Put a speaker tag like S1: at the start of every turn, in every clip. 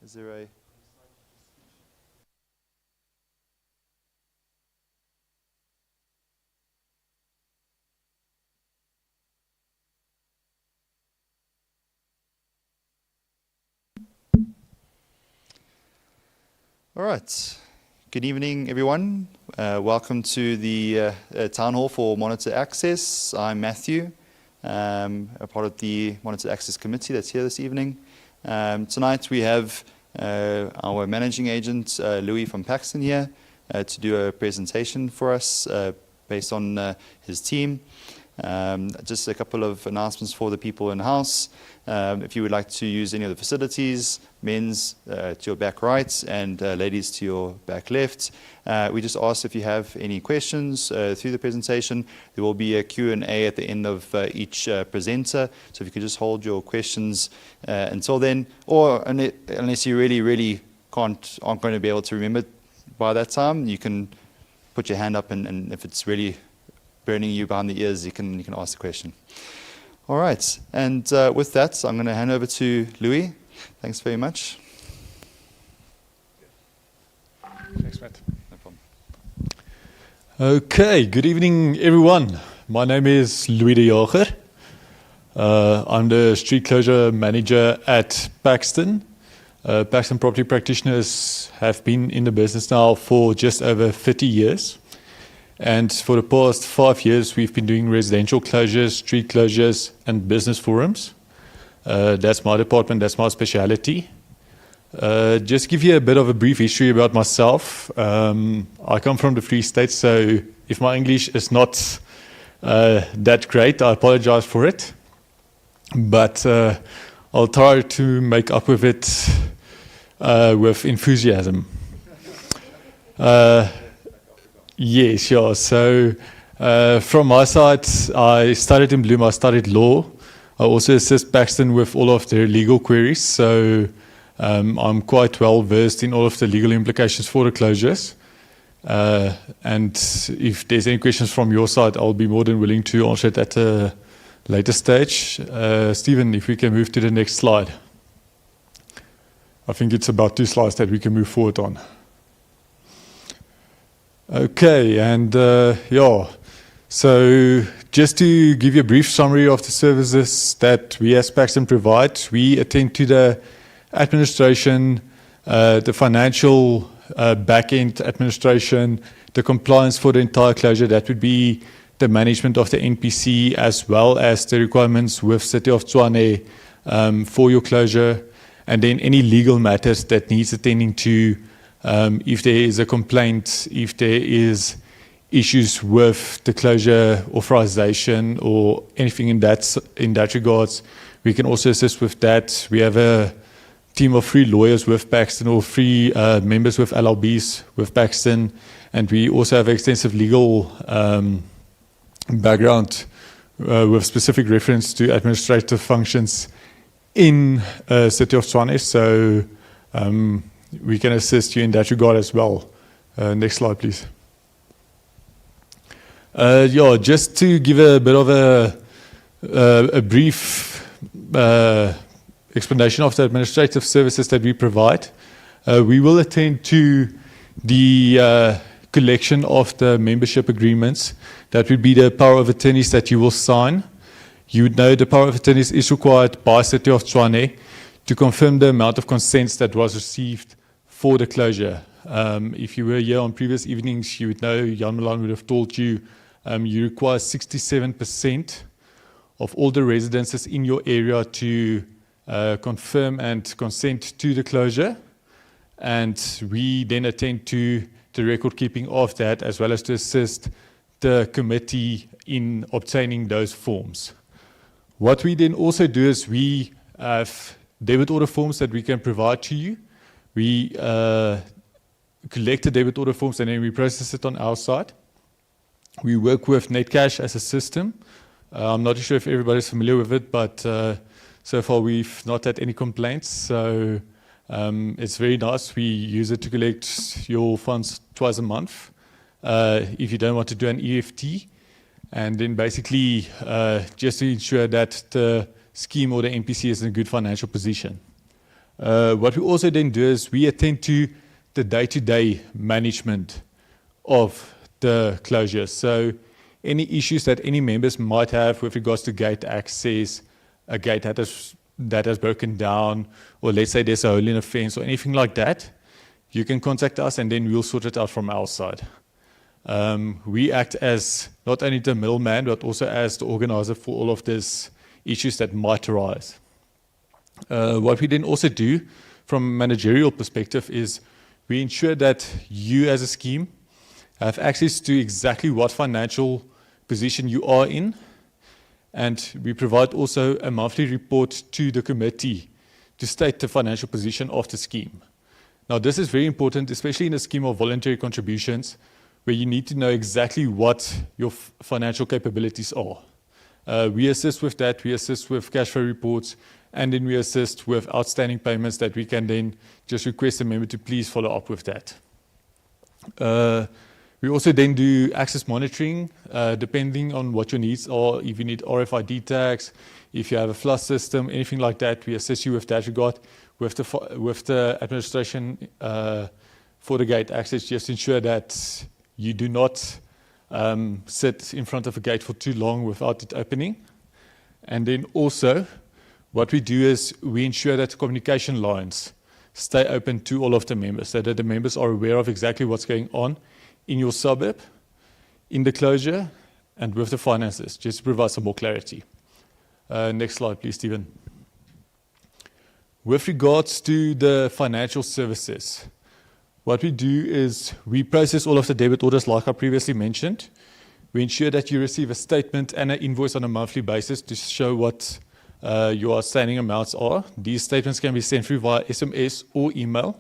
S1: Is there a... All right. Good evening, everyone. Welcome to the Town Hall for Monitor Access. I'm Matthew, a part of the Monitor Access Committee that's here this evening. Tonight we have our managing agent, Louis from Paxton here, to do a presentation for us based on his team. Just a couple of announcements for the people in the house. If you would like to use any of the facilities, men's to your back right and ladies to your back left. We just ask if you have any questions through the presentation. There will be a Q&A at the end of each presenter. So if you could just hold your questions until then, or unless you really aren't going to be able to remember by that time, you can put your hand up, and if it's really burning you behind the ears, you can ask the question. All right, and with that, I'm going to hand over to Louis. Thanks very much.
S2: Thanks, Matt.
S1: No problem.
S2: Okay, good evening, everyone. My name is Louis de Jager. I'm the street closure manager at Paxton. Paxton Property Practitioners have been in the business now for just over 30 years. And for the past 5 years, we've been doing residential closures, street closures, and business forums. That's my department, that's my speciality. Just to give you a bit of a brief history about myself. I come from the Free State, so if my English is not that great, I apologize for it. But I'll try to make up with it with enthusiasm. Yes, sure. So from my side, I studied in Bloom. I studied law. I also assist Paxton with all of their legal queries. So I'm quite well versed in all of the legal implications for the closures. And if there's any questions from your side, I'll be more than willing to answer it at a later stage. Stephen, if we can move to the next slide. I think it's about 2 slides that we can move forward on. Okay, and so just to give you a brief summary of the services that we as Paxton provide, we attend to the administration, the financial back-end administration, the compliance for the entire closure. That would be the management of the NPC as well as the requirements with City of Tshwane for your closure, and then any legal matters that needs attending to. If there is a complaint, if there is issues with the closure authorization or anything in that regards, we can also assist with that. We have a team of 3 lawyers with Paxton, or 3 members with LLBs with Paxton, and we also have extensive legal background with specific reference to administrative functions in City of Tshwane. So we can assist you in that regard as well. Next slide, please. Just to give a bit of a brief explanation of the administrative services that we provide. We will attend to the collection of the membership agreements. That would be the power of attorneys that you will sign. You would know the power of attorneys is required by City of Tshwane to confirm the amount of consents that was received for the closure. If you were here on previous evenings, you would know Jan Milan would have told you you require 67% of all the residences in your area to confirm and consent to the closure. And we then attend to the record keeping of that, as well as to assist the committee in obtaining those forms. What we then also do is we have debit order forms that we can provide to you. We collect the debit order forms and then we process it on our side. We work with Netcash as a system. I'm not sure if everybody's familiar with it, but so far we've not had any complaints. So it's very nice. We use it to collect your funds twice a month. If you don't want to do an EFT, and then basically just to ensure that the scheme or the NPC is in a good financial position. What we also then do is we attend to the day-to-day management of the closure. So any issues that any members might have with regards to gate access, a gate that has broken down, or let's say there's a hole in a fence or anything like that, you can contact us and then we'll sort it out from our side. We act as not only the middleman, but also as the organizer for all of these issues that might arise. What we then also do from a managerial perspective is we ensure that you as a scheme have access to exactly what financial position you are in, and we provide also a monthly report to the committee to state the financial position of the scheme. Now, this is very important, especially in a scheme of voluntary contributions, where you need to know exactly what your financial capabilities are. We assist with that, we assist with cash flow reports, and then we assist with outstanding payments that we can then just request a member to please follow up with that. We also then do access monitoring, depending on what your needs are. If you need RFID tags, if you have a flush system, anything like that, we assist you with that regard. With the administration for the gate access, just ensure that you do not sit in front of a gate for too long without it opening. And then also, what we do is we ensure that communication lines stay open to all of the members, so that the members are aware of exactly what's going on in your suburb, in the closure, and with the finances, just to provide some more clarity. Next slide, please, Stephen. With regards to the financial services, what we do is we process all of the debit orders like I previously mentioned. We ensure that you receive a statement and an invoice on a monthly basis to show what your outstanding amounts are. These statements can be sent through via SMS or email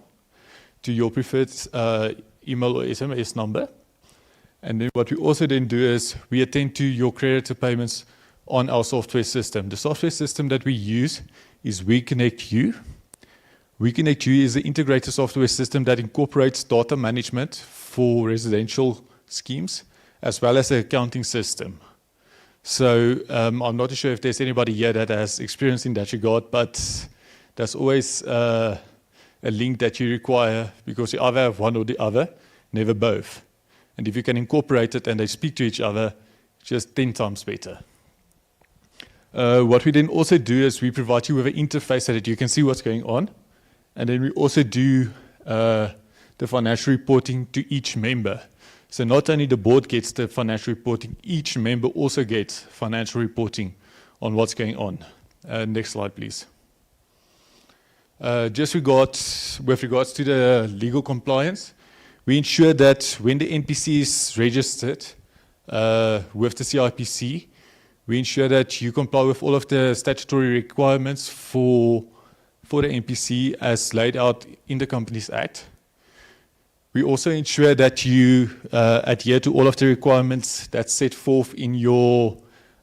S2: to your preferred email or SMS number. And then what we also then do is we attend to your creditor payments on our software system. The software system that we use is WeConnectU. WeConnectU is an integrated software system that incorporates data management for residential schemes, as well as an accounting system. So I'm not sure if there's anybody here that has experience in that regard, but there's always a link that you require, because you either have one or the other, never both. And if you can incorporate it and they speak to each other, just 10 times better. What we then also do is we provide you with an interface so that you can see what's going on. And then we also do the financial reporting to each member. So not only the board gets the financial reporting, each member also gets financial reporting on what's going on. Next slide, please. With regards to the legal compliance, we ensure that when the NPC is registered with the CIPC, we ensure that you comply with all of the statutory requirements for the NPC as laid out in the Companies Act. We also ensure that you adhere to all of the requirements that's set forth in your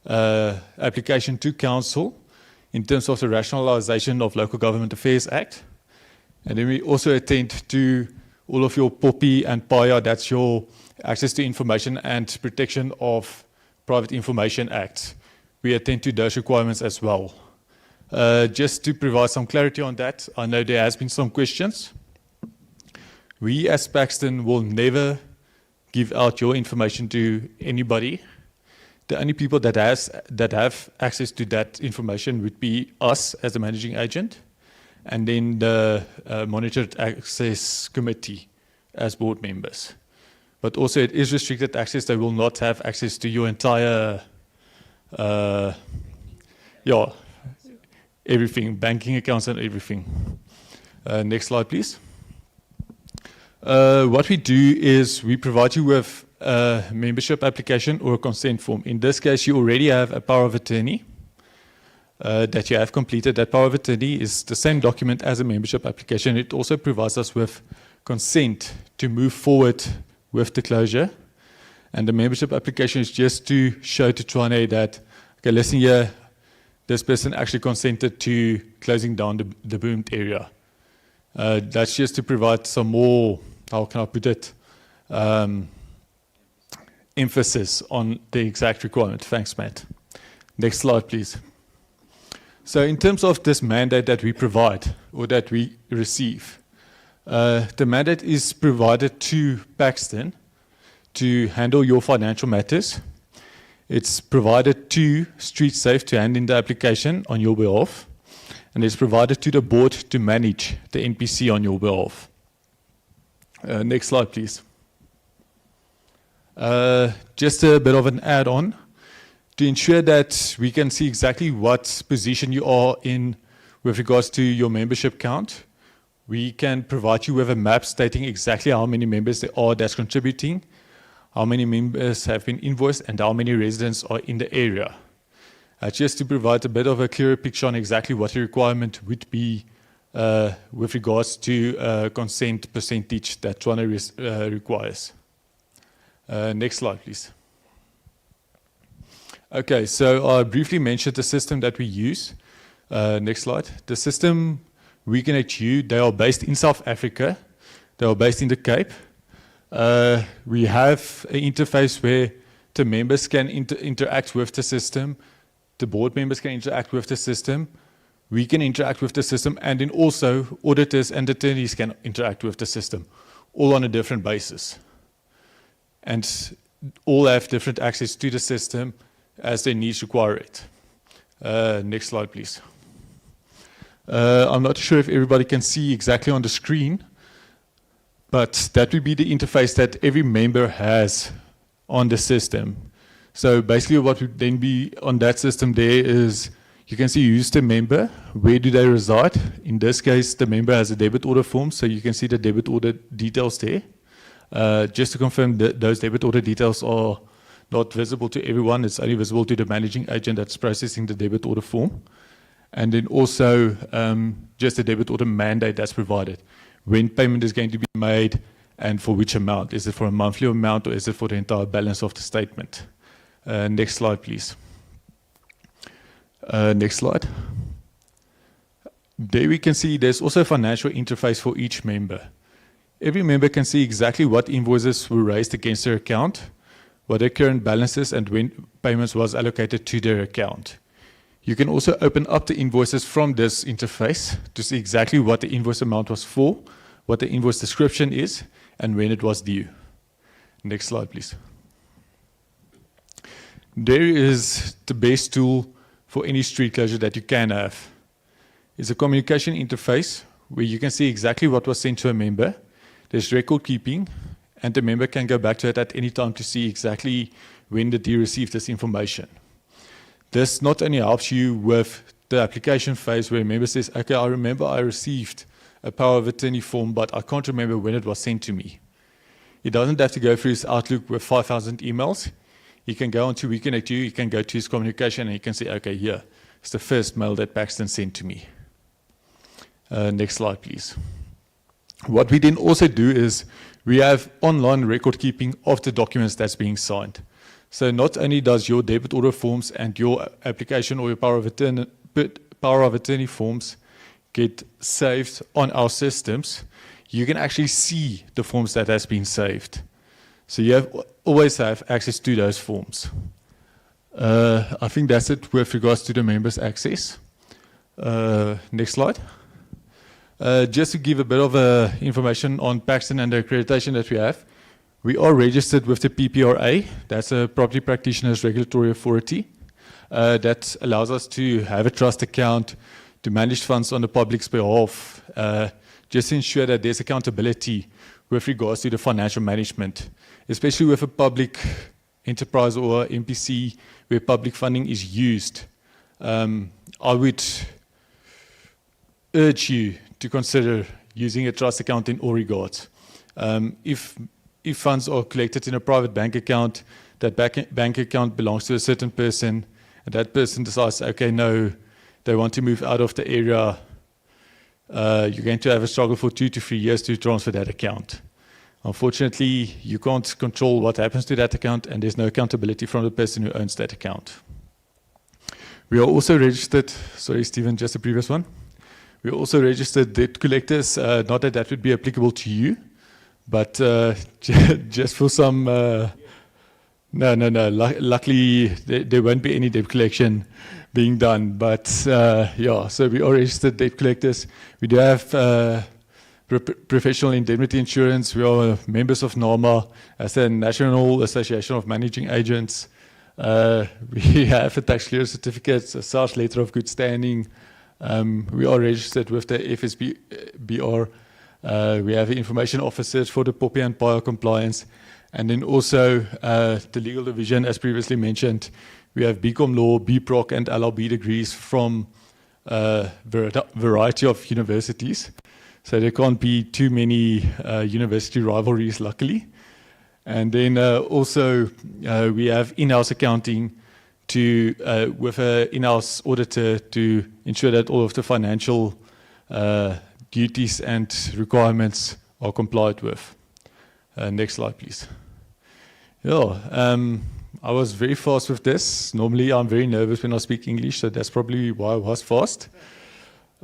S2: application to Council in terms of the Rationalisation of Local Government Affairs Act. And then we also attend to all of your POPI and PAIA, that's your Access to Information and Protection of Private Information Act. We attend to those requirements as well. Just to provide some clarity on that, I know there has been some questions. We as Paxton will never give out your information to anybody. The only people that have access to that information would be us as the managing agent, and then the Monitored Access Committee as board members. But also it is restricted access. They will not have access to your entire, everything, banking accounts and everything. Next slide, please. What we do is we provide you with a membership application or a consent form. In this case, you already have a power of attorney that you have completed. That power of attorney is the same document as a membership application. It also provides us with consent to move forward with the closure. And the membership application is just to show to Tshwane that, okay, listen here, this person actually consented to closing down the boomed area. That's just to provide some more, how can I put it, emphasis on the exact requirement. Thanks, Matt. Next slide, please. So in terms of this mandate that we provide or that we receive, the mandate is provided to Paxton to handle your financial matters. It's provided to StreetSafe to hand in the application on your behalf. And it's provided to the board to manage the NPC on your behalf. Next slide, please. Just a bit of an add-on. To ensure that we can see exactly what position you are in with regards to your membership count, we can provide you with a map stating exactly how many members there are that's contributing, how many members have been invoiced, and how many residents are in the area. Just to provide a bit of a clearer picture on exactly what the requirement would be with regards to consent percentage that Toronto requires. Next slide, please. Okay, so I briefly mentioned the system that we use. Next slide. The system we connect you, they are based in South Africa. They are based in the Cape. We have an interface where the members can interact with the system. The board members can interact with the system. We can interact with the system, and then also auditors and attorneys can interact with the system, all on a different basis. And all have different access to the system as their needs require it. Next slide, please. I'm not sure if everybody can see exactly on the screen, but that would be the interface that every member has on the system. So basically what would then be on that system there is you can see who's the member, where do they reside. In this case, the member has a debit order form, so you can see the debit order details there. Just to confirm that those debit order details are not visible to everyone. It's only visible to the managing agent that's processing the debit order form. And then also just the debit order mandate that's provided. When payment is going to be made and for which amount. Is it for a monthly amount or is it for the entire balance of the statement? Next slide, please. Next slide. There we can see there's also a financial interface for each member. Every member can see exactly what invoices were raised against their account, what their current balance is, and when payments was allocated to their account. You can also open up the invoices from this interface to see exactly what the invoice amount was for, what the invoice description is, and when it was due. Next slide, please. There is the best tool for any street closure that you can have. It's a communication interface where you can see exactly what was sent to a member. There's record keeping, and the member can go back to it at any time to see exactly when did he receive this information. This not only helps you with the application phase where a member says, okay, I remember I received a power of attorney form, but I can't remember when it was sent to me. He doesn't have to go through his Outlook with 5,000 emails. He can go on to WeConnect You, he can go to his communication, and he can say, okay, here, it's the first mail that Paxton sent to me. Next slide, please. What we then also do is we have online record keeping of the documents that's being signed. So not only does your debit order forms and your application or your power of attorney forms get saved on our systems, you can actually see the forms that has been saved. So you always have access to those forms. I think that's it with regards to the members' access. Next slide. Just to give a bit of information on Paxton and the accreditation that we have, we are registered with the PPRA. That's a Property Practitioners Regulatory Authority. That allows us to have a trust account, to manage funds on the public's behalf, just to ensure that there's accountability with regards to the financial management, especially with a public enterprise or MPC where public funding is used. I would urge you to consider using a trust account in all regards. If funds are collected in a private bank account, that bank account belongs to a certain person, and that person decides, okay, no, they want to move out of the area, you're going to have a struggle for 2 to 3 years to transfer that account. Unfortunately, you can't control what happens to that account, and there's no accountability from the person who owns that account. We are also registered, sorry, Stephen, just the previous one. We are also registered debt collectors, not that that would be applicable to you, but just for some, no. Luckily, there won't be any debt collection being done. But yeah, so we are registered debt collectors. We do have professional indemnity insurance. We are members of NAMA as the National Association of Managing Agents. We have a tax clearance certificate, a SARS letter of good standing. We are registered with the FSBR. We have information officers for the POPI and PIA compliance. And then also the legal division, as previously mentioned, we have BCom Law, BProc, and LLB degrees from a variety of universities. So there can't be too many university rivalries, luckily. And then also we have in-house accounting with an in-house auditor to ensure that all of the financial duties and requirements are complied with. Next slide, please. Yeah, I was very fast with this. Normally, I'm very nervous when I speak English, so that's probably why I was fast.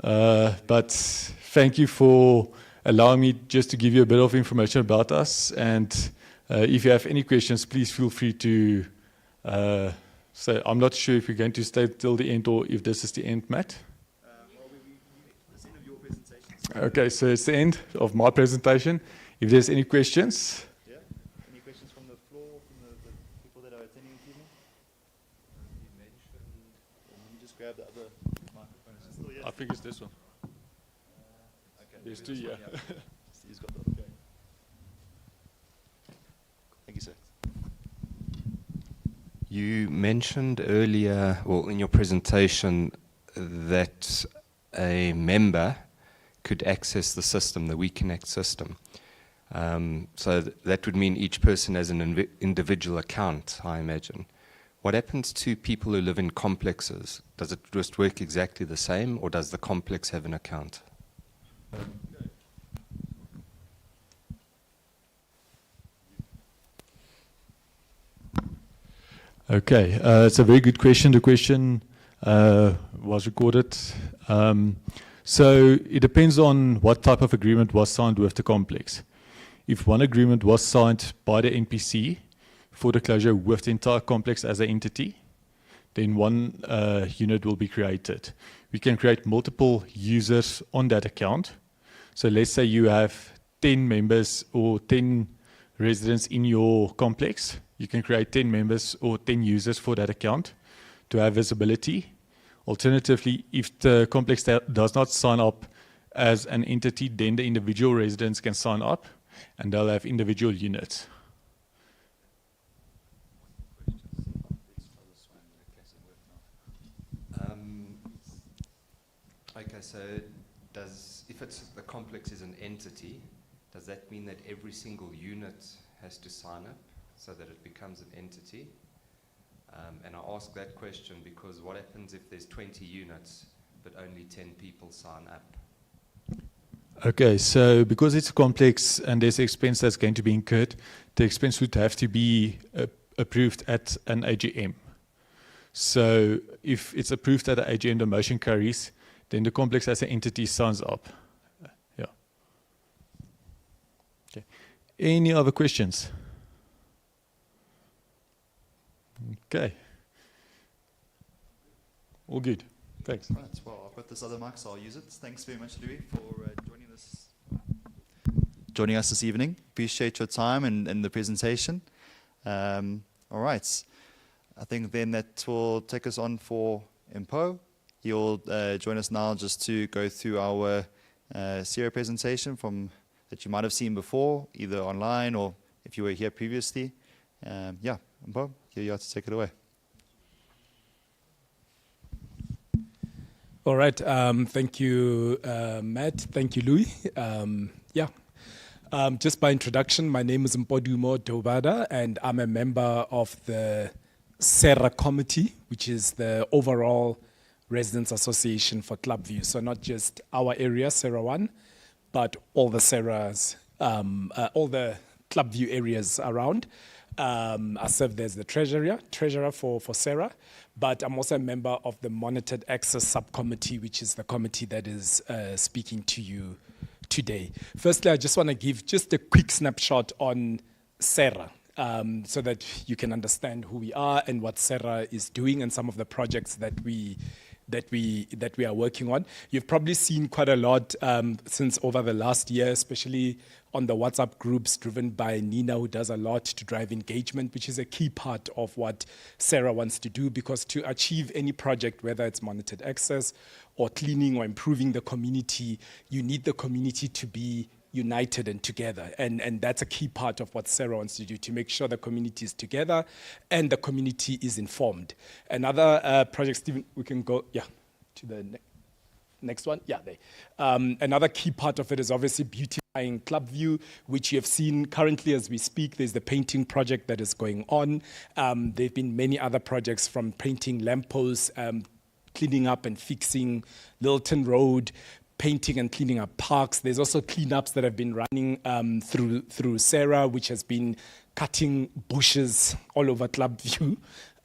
S2: But thank you for allowing me just to give you a bit of information about us. And if you have any questions, please feel free to say. I'm not sure if you're going to stay till the end or if this is the end, Matt.
S1: It's the end of your presentation.
S2: Okay, so it's the end of my presentation. If there's any questions.
S1: Yeah. Any questions from the floor, from the people that are attending this evening? You mentioned. Let me just grab the other microphone. Is it still here?
S2: I think it's this one.
S1: Okay.
S2: There's two, yeah.
S1: He's got the. Okay. Thank you, sir.
S3: You mentioned earlier, well, in your presentation, that a member could access the system, the WeConnect system. So that would mean each person has an individual account, I imagine. What happens to people who live in complexes? Does it just work exactly the same, or does the complex have an account?
S2: Okay, it's a very good question. The question was recorded. So it depends on what type of agreement was signed with the complex. If one agreement was signed by the NPC for the closure with the entire complex as an entity, then one unit will be created. We can create multiple users on that account. So let's say you have 10 members or 10 residents in your complex. You can create 10 members or 10 users for that account to have visibility. Alternatively, if the complex does not sign up as an entity, then the individual residents can sign up and they'll have individual units.
S3: Okay, so if the complex is an entity, does that mean that every single unit has to sign up so that it becomes an entity? And I ask that question because what happens if there's 20 units but only 10 people sign up?
S2: Okay, so because it's complex and there's expense that's going to be incurred, the expense would have to be approved at an AGM. So if it's approved at an AGM, the motion carries, then the complex as an entity signs up. Yeah. Okay. Any other questions? Okay. All good. Thanks.
S1: Right. Well, I've got this other mic, so I'll use it. Thanks very much, Louis, for joining us this evening. Appreciate your time and the presentation. All right. I think then that will take us on for Impo. He'll join us now just to go through our CERA presentation that you might have seen before, either online or if you were here previously. Yeah, Impo, here you are to take it away.
S4: All right. Thank you, Matt. Thank you, Louis. Just by introduction, my name is Mpodumo Dobada, and I'm a member of the CERA committee, which is the overall Residents Association for Clubview. So not just our area, CERA 1, but all the CERAs, all the Clubview areas around. I serve as the treasurer for CERA, but I'm also a member of the Monitored Access Subcommittee, which is the committee that is speaking to you today. Firstly, I just want to give just a quick snapshot on CERA. so that you can understand who we are and what CERA is doing and some of the projects that we are working on. You've probably seen quite a lot since over the last year, especially on the WhatsApp groups driven by Nina, who does a lot to drive engagement, which is a key part of what CERA wants to do, because to achieve any project, whether it's monitored access or cleaning or improving the community, you need the community to be united and together. And that's a key part of what CERA wants to do, to make sure the community is together and the community is informed. Another project, Stephen, we can go, to the next one. Yeah, there. Another key part of it is obviously beautifying Clubview, which you have seen currently as we speak. There's the painting project that is going on. There have been many other projects, from painting lampposts, cleaning up and fixing Littleton Road, painting and cleaning up parks. There's also cleanups that have been running through CERA, which has been cutting bushes all over Clubview,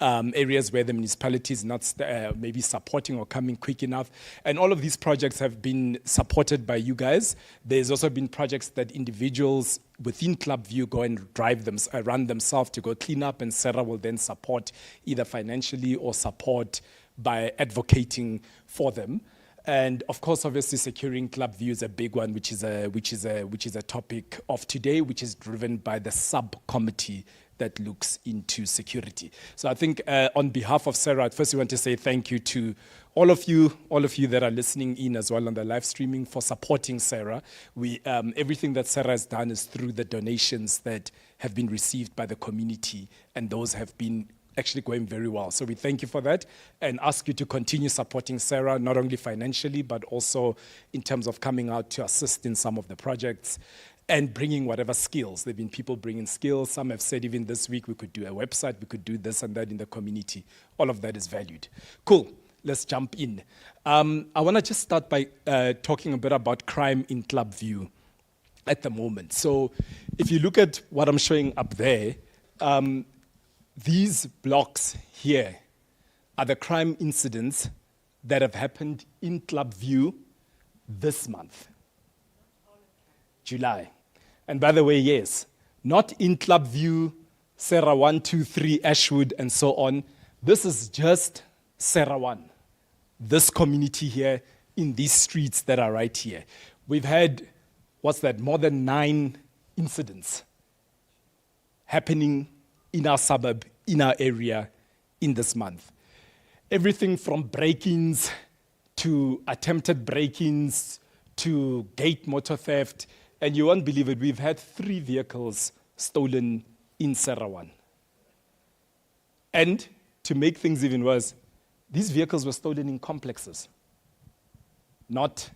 S4: areas where the municipality is not maybe supporting or coming quick enough. And all of these projects have been supported by you guys. There's also been projects that individuals within Clubview go and run themselves to go clean up, and CERA will then support either financially or support by advocating for them. And of course, obviously, securing Clubview is a big one, which is a topic of today, which is driven by the subcommittee that looks into security. So I think on behalf of CERA, first we want to say thank you to all of you that are listening in as well on the live streaming, for supporting CERA. Everything that CERA has done is through the donations that have been received by the community, and those have been actually going very well. So we thank you for that and ask you to continue supporting CERA, not only financially, but also in terms of coming out to assist in some of the projects and bringing whatever skills. There have been people bringing skills. Some have said even this week we could do a website, we could do this and that in the community. All of that is valued. Cool, let's jump in. I want to just start by talking a bit about crime in Clubview at the moment. So if you look at what I'm showing up there, these blocks here are the crime incidents that have happened in Clubview this month, July. And by the way, yes, not in Clubview, CERA 1, 2, 3, Ashwood, and so on. This is just CERA 1, this community here in these streets that are right here. We've had, more than 9 incidents happening in our suburb, in our area, in this month. Everything from break-ins to attempted break-ins to gate motor theft. And you won't believe it, we've had 3 vehicles stolen in CERA 1. And to make things even worse, these vehicles were stolen in complexes, not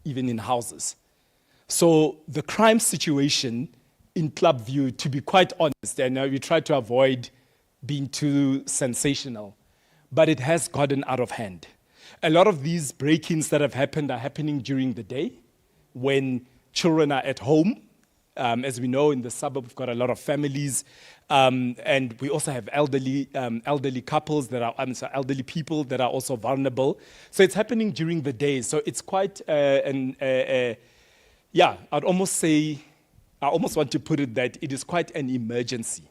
S4: even in houses. So the crime situation in Clubview, to be quite honest, and we try to avoid being too sensational, but it has gotten out of hand. A lot of these break-ins that have happened are happening during the day when children are at home. As we know, in the suburb, we've got a lot of families, and we also have elderly couples that are, elderly people that are also vulnerable. So it's happening during the day. So it's quite, I'd almost say, I almost want to put it that it is quite an emergency,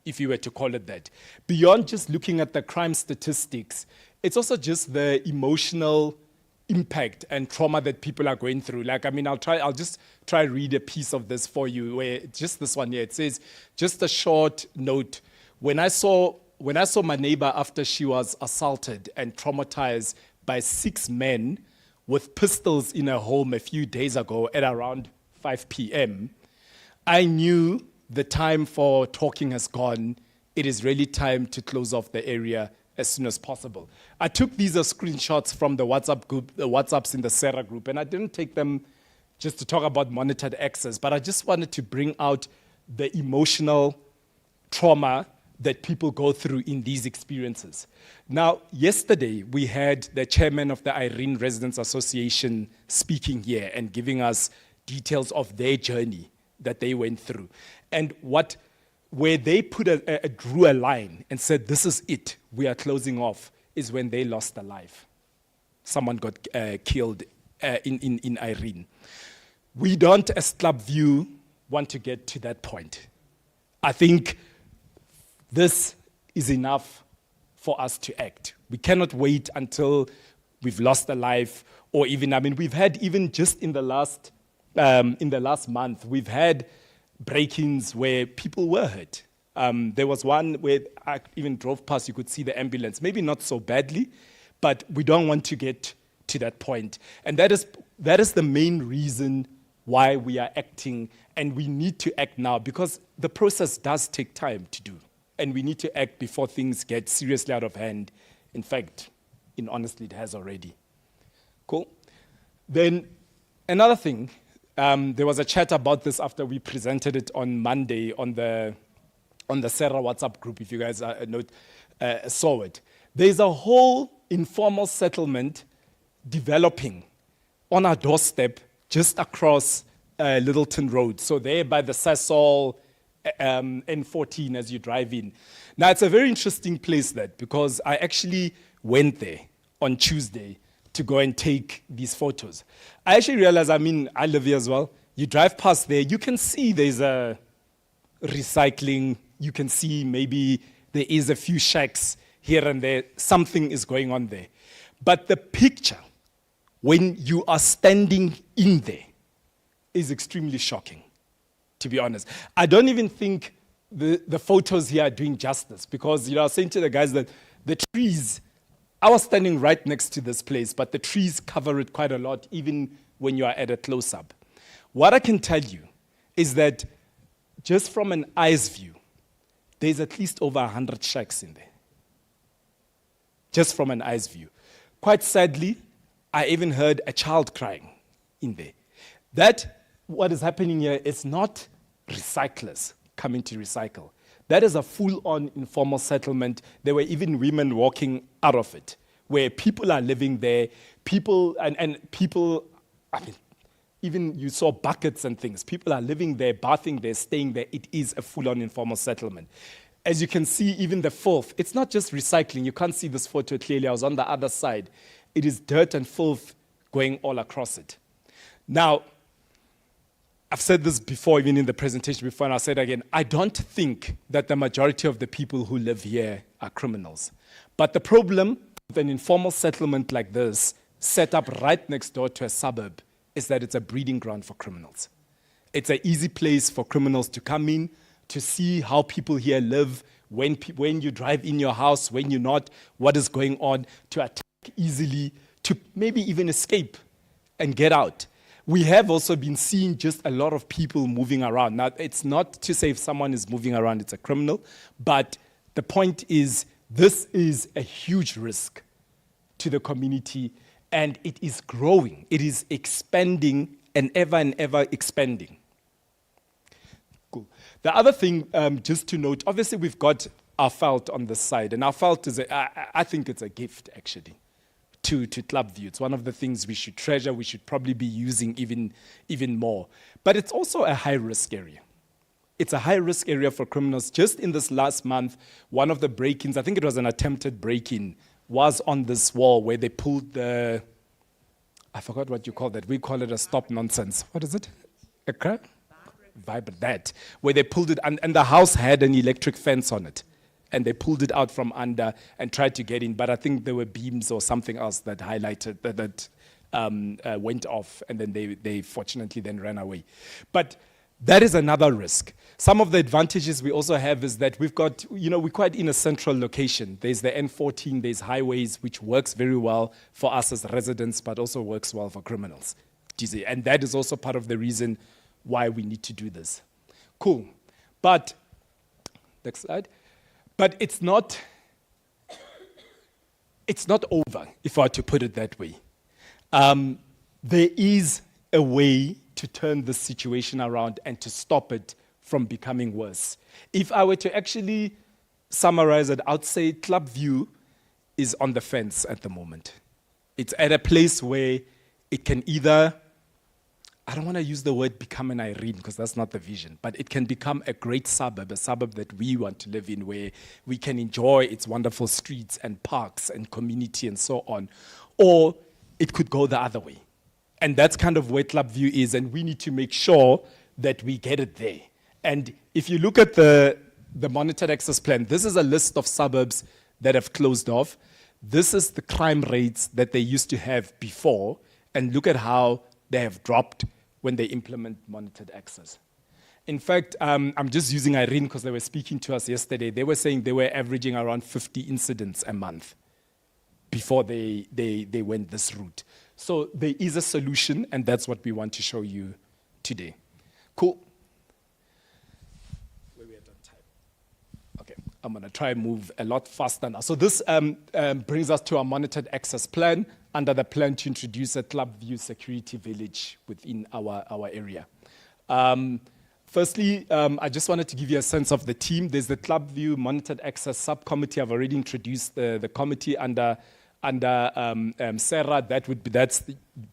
S4: if you were to call it that. Beyond just looking at the crime statistics, it's also just the emotional impact and trauma that people are going through. I'll just try to read a piece of this for you, where just this one here, it says, just a short note. When I saw my neighbor after she was assaulted and traumatized by 6 men with pistols in her home a few days ago at around 5 p.m., I knew the time for talking has gone. It is really time to close off the area as soon as possible. I took these as screenshots from the WhatsApp group, the WhatsApps in the CERA group, and I didn't take them just to talk about monitored access, but I just wanted to bring out the emotional trauma that people go through in these experiences. Now, yesterday, we had the chairman of the Irene Residents Association speaking here and giving us details of their journey that they went through. And where they drew a line and said, this is it, we are closing off, is when they lost a life. Someone got killed in Irene. We don't, as Clubview, want to get to that point. I think this is enough for us to act. We cannot wait until we've lost a life, or even, I mean, we've had even just in the last month, we've had break-ins where people were hurt. There was one where I even drove past, you could see the ambulance, maybe not so badly, but we don't want to get to that point. And that is the main reason why we are acting, and we need to act now, because the process does take time to do. And we need to act before things get seriously out of hand. In fact, honestly, it has already. Cool. Then another thing, there was a chat about this after we presented it on Monday on the CERA WhatsApp group, if you guys saw it. There's a whole informal settlement developing on our doorstep just across Littleton Road. So there by the Sasol N14 as you drive in. Now, it's a very interesting place, that, because I actually went there on Tuesday to go and take these photos. I actually realized, I mean, I live here as well. You drive past there, you can see there's a recycling. You can see maybe there is a few shacks here and there. Something is going on there. But the picture, when you are standing in there, is extremely shocking, to be honest. I don't even think the photos here are doing justice, because, I was saying to the guys that the trees, I was standing right next to this place, but the trees cover it quite a lot, even when you are at a close-up. What I can tell you is that just from an eye's view, there's at least over 100 shacks in there. Just from an eye's view. Quite sadly, I even heard a child crying in there. That, what is happening here, is not recyclers coming to recycle. That is a full-on informal settlement. There were even women walking out of it, where people are living there. People, I mean, even you saw buckets and things. People are living there, bathing there, staying there. It is a full-on informal settlement. As you can see, even the filth, it's not just recycling. You can't see this photo clearly. I was on the other side. It is dirt and filth going all across it. Now, I've said this before, even in the presentation before, and I'll say it again. I don't think that the majority of the people who live here are criminals. But the problem with an informal settlement like this, set up right next door to a suburb, is that it's a breeding ground for criminals. It's an easy place for criminals to come in, to see how people here live, when you drive in your house, when you're not, what is going on, to attack easily, to maybe even escape and get out. We have also been seeing just a lot of people moving around. Now, it's not to say if someone is moving around, it's a criminal, but the point is, this is a huge risk to the community, and it is growing. It is expanding and ever expanding. Cool. The other thing, just to note, obviously we've got our felt on this side, and our felt is, I think it's a gift, actually, to Clubview. It's one of the things we should treasure, we should probably be using even more. But it's also a high-risk area. It's a high-risk area for criminals. Just in this last month, one of the break-ins, I think it was an attempted break-in, was on this wall where they pulled the, I forgot what you call that. We call it a stop nonsense. What is it? A crap? Vibrant. That. Where they pulled it, and the house had an electric fence on it. And they pulled it out from under and tried to get in. But I think there were beams or something else that highlighted, that went off, and then they fortunately then ran away. But that is another risk. Some of the advantages we also have is that we've got, we're quite in a central location. There's the N14, there's highways, which works very well for us as residents, but also works well for criminals. And that is also part of the reason why we need to do this. Cool. But, next slide. But it's not over, if I were to put it that way. There is a way to turn this situation around and to stop it from becoming worse. If I were to actually summarize it, I'd say Clubview is on the fence at the moment. It's at a place where it can either, I don't want to use the word become an Irene, because that's not the vision, but it can become a great suburb, a suburb that we want to live in, where we can enjoy its wonderful streets and parks and community and so on. Or it could go the other way. And that's kind of where Clubview is, and we need to make sure that we get it there. And if you look at the the monitored access plan. This is a list of suburbs that have closed off. This is the crime rates that they used to have before, and look at how they have dropped when they implement monitored access. In fact, I'm just using Irene because they were speaking to us yesterday. They were saying they were averaging around 50 incidents a month before they went this route. So there is a solution, and that's what we want to show you today. Cool. Where we at on time? Okay, I'm going to try and move a lot faster now. So this brings us to our monitored access plan under the plan to introduce a Clubview security village within our area. Firstly, I just wanted to give you a sense of the team. There's the Clubview Monitored Access Subcommittee. I've already introduced the committee under CERA. That's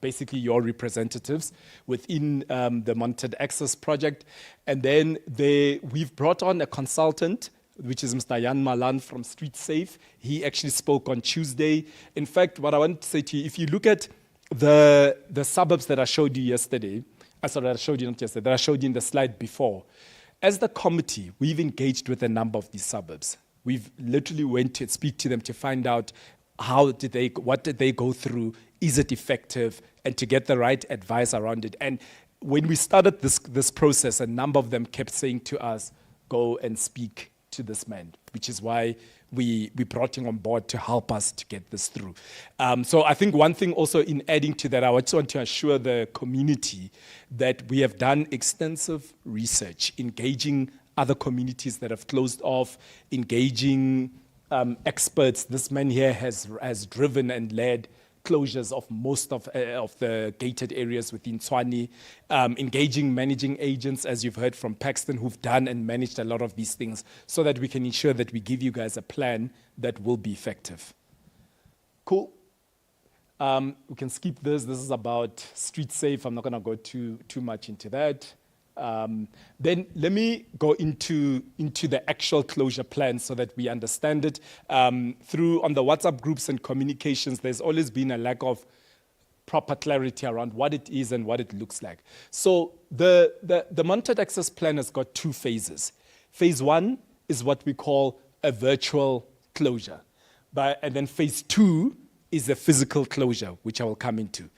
S4: basically your representatives within the Monitored Access project. And then we've brought on a consultant, which is Mr. Jan Malan from Street Safe. He actually spoke on Tuesday. In fact, what I want to say to you, if you look at the suburbs that I showed you yesterday, that I showed you not yesterday, that I showed you in the slide before, as the committee, we've engaged with a number of these suburbs. We've literally went to speak to them to find out what did they go through, is it effective, and to get the right advice around it. And when we started this process, a number of them kept saying to us, go and speak to this man, which is why we brought him on board to help us to get this through. So I think one thing also in adding to that, I just want to assure the community that we have done extensive research, engaging other communities that have closed off, engaging experts. This man here has driven and led closures of most of the gated areas within Tshwane, engaging managing agents, as you've heard from Paxton, who've done and managed a lot of these things, so that we can ensure that we give you guys a plan that will be effective. Cool. We can skip this. This is about Street Safe. I'm not going to go too much into that. Then let me go into the actual closure plan so that we understand it. On the WhatsApp groups and communications, there's always been a lack of proper clarity around what it is and what it looks like. So the monitored access plan has got two phases. Phase one is what we call a virtual closure. And then phase two is a physical closure, which I will come into.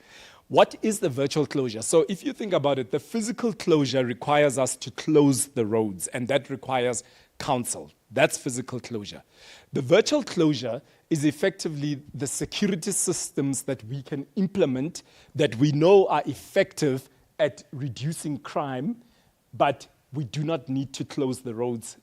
S4: What is the virtual closure? So if you think about it, the physical closure requires us to close the roads, and that requires council. That's physical closure. The virtual closure is effectively the security systems that we can implement that we know are effective at reducing crime, but we do not need to close the roads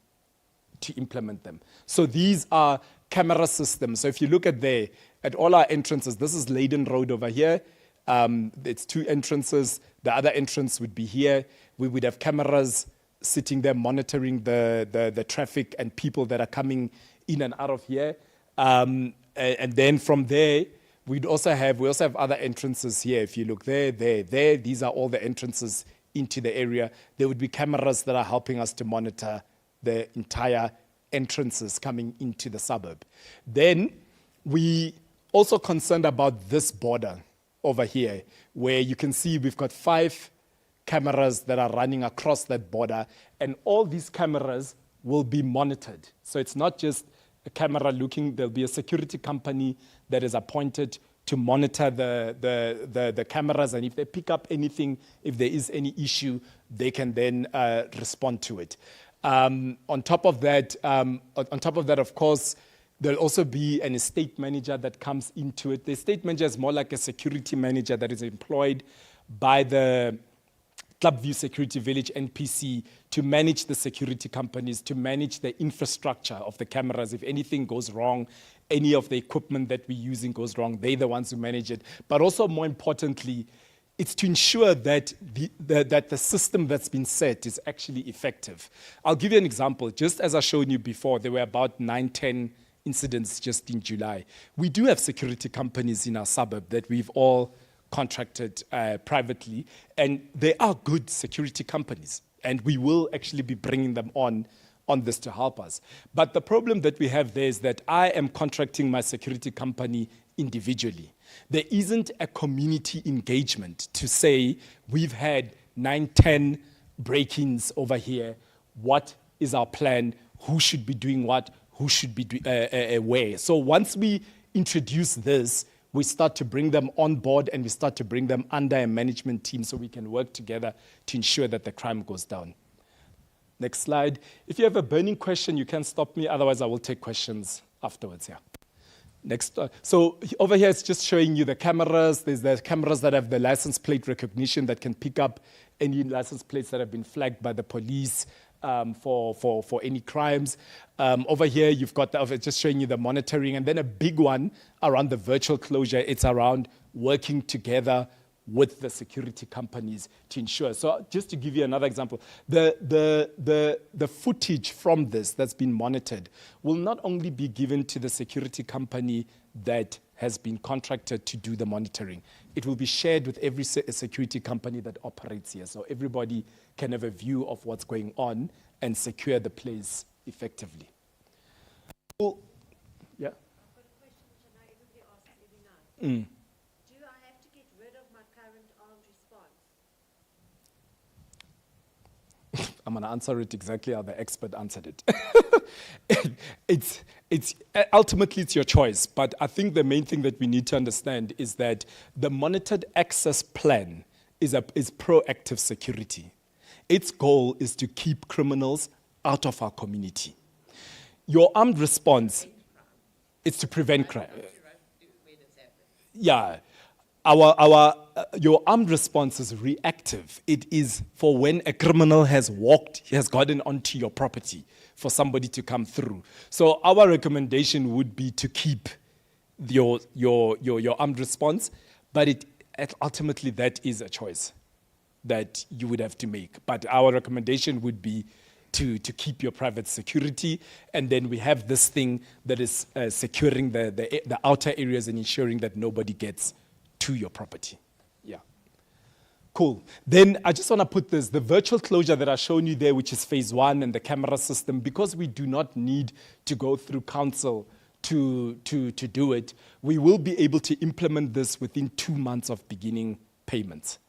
S4: to implement them. So these are camera systems. So if you look at all our entrances, this is Leiden Road over here. It's two entrances. The other entrance would be here. We would have cameras sitting there monitoring the traffic and people that are coming in and out of here. And then from there, we also have other entrances here. If you look there, these are all the entrances into the area. There would be cameras that are helping us to monitor the entire entrances coming into the suburb. Then we also concerned about this border over here, where you can see we've got 5 cameras that are running across that border, and all these cameras will be monitored. So it's not just a camera looking, there'll be a security company that is appointed to monitor the cameras, and if they pick up anything, if there is any issue, they can then respond to it. On top of that, of course, there'll also be an estate manager that comes into it. The estate manager is more like a security manager that is employed by the Clubview Security Village NPC to manage the security companies, to manage the infrastructure of the cameras. If anything goes wrong, any of the equipment that we're using goes wrong, they're the ones who manage it. But also, more importantly, it's to ensure that the system that's been set is actually effective. I'll give you an example. Just as I showed you before, there were about 9-10 incidents just in July. We do have security companies in our suburb that we've all contracted privately, and they are good security companies, and we will actually be bringing them on this to help us. But the problem that we have there is that I am contracting my security company individually. There isn't a community engagement to say we've had 9-10 break-ins over here. What is our plan? who should be doing what, who should be where. So once we introduce this, we start to bring them on board and we start to bring them under a management team so we can work together to ensure that the crime goes down. Next slide. If you have a burning question, you can stop me. Otherwise, I will take questions afterwards. Yeah. Next. So over here, it's just showing you the cameras. There's the cameras that have the license plate recognition that can pick up any license plates that have been flagged by the police for any crimes. Over here, you've got just showing you the monitoring. And then a big one around the virtual closure. It's around working together with the security companies to ensure. So just to give you another example, the footage from this that's been monitored will not only be given to the security company that has been contracted to do the monitoring, it will be shared with every security company that operates here. So everybody can have a view of what's going on and secure the place effectively. Well, yeah?
S5: I've got a question which I know everybody asks every night. Do I have to get rid of my current armed response?
S4: I'm going to answer it exactly how the expert answered it. It's ultimately it's your choice, but I think the main thing that we need to understand is that the monitored access plan is proactive security. Its goal is to keep criminals out of our community. Your armed response is to prevent crime. Yeah. Your armed response is reactive. It is for when a criminal has gotten onto your property for somebody to come through. So our recommendation would be to keep your armed response, but ultimately that is a choice that you would have to make. But our recommendation would be to keep your private security, and then we have this thing that is securing the outer areas and ensuring that nobody gets to your property. Yeah. Cool. Then I just want to put the virtual closure that I've shown you there, which is phase 1, and the camera system, because we do not need to go through council to do it, we will be able to implement this within 2 months of beginning payments.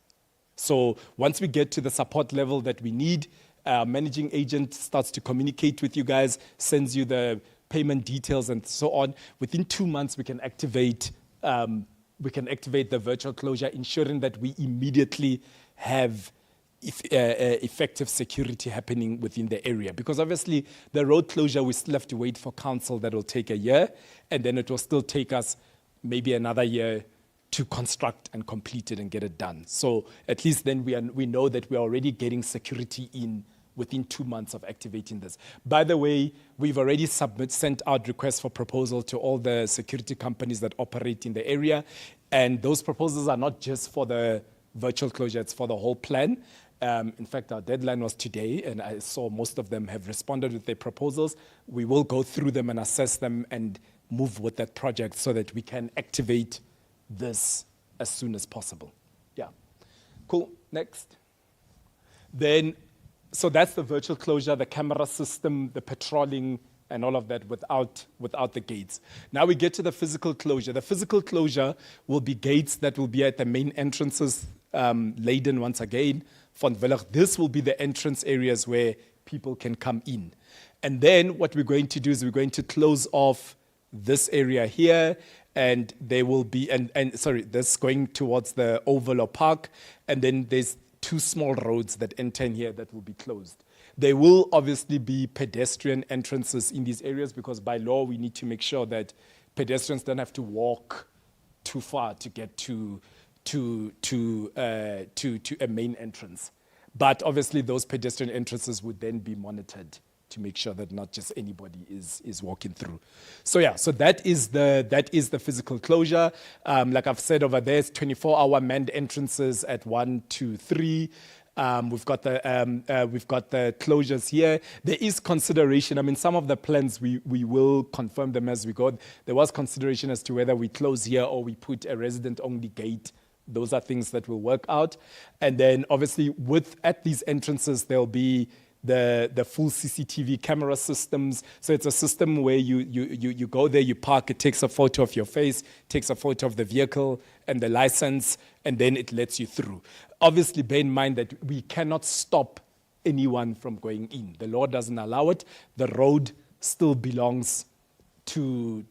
S4: So once we get to the support level that we need, managing agent starts to communicate with you guys, sends you the payment details and so on. Within 2 months, we can activate the virtual closure, ensuring that we immediately have effective security happening within the area. Because obviously, the road closure, we still have to wait for council. That will take a year, and then it will still take us maybe another year to construct and complete it and get it done. So at least then we know that we are already getting security in within 2 months of activating this. By the way, we've already sent out requests for proposal to all the security companies that operate in the area. And those proposals are not just for the virtual closure, it's for the whole plan. In fact, our deadline was today, and I saw most of them have responded with their proposals. We will go through them and assess them and move with that project so that we can activate this as soon as possible. Yeah. Cool. Next. Then, so that's the virtual closure, the camera system, the patrolling, and all of that without the gates. Now we get to the physical closure. The physical closure will be gates that will be at the main entrances, Leiden once again, Von Willig. This will be the entrance areas where people can come in. And then what we're going to do is we're going to close off this area here, and there will be, this going towards the oval or park, and then there's 2 small roads that enter in here that will be closed. There will obviously be pedestrian entrances in these areas because by law we need to make sure that pedestrians don't have to walk too far to get to a main entrance. But obviously those pedestrian entrances would then be monitored to make sure that not just anybody is walking through. So yeah, so that is the physical closure. Like I've said over there, it's 24-hour manned entrances at 1, 2, 3. We've got the closures here. There is consideration. I mean, some of the plans we will confirm them as we go. There was consideration as to whether we close here or we put a resident-only gate. Those are things that will work out. And then obviously at these entrances, there'll be the full CCTV camera systems. So it's a system where you go there, you park, it takes a photo of your face, takes a photo of the vehicle and the license, and then it lets you through. Obviously, bear in mind that we cannot stop anyone from going in. The law doesn't allow it. The road still belongs to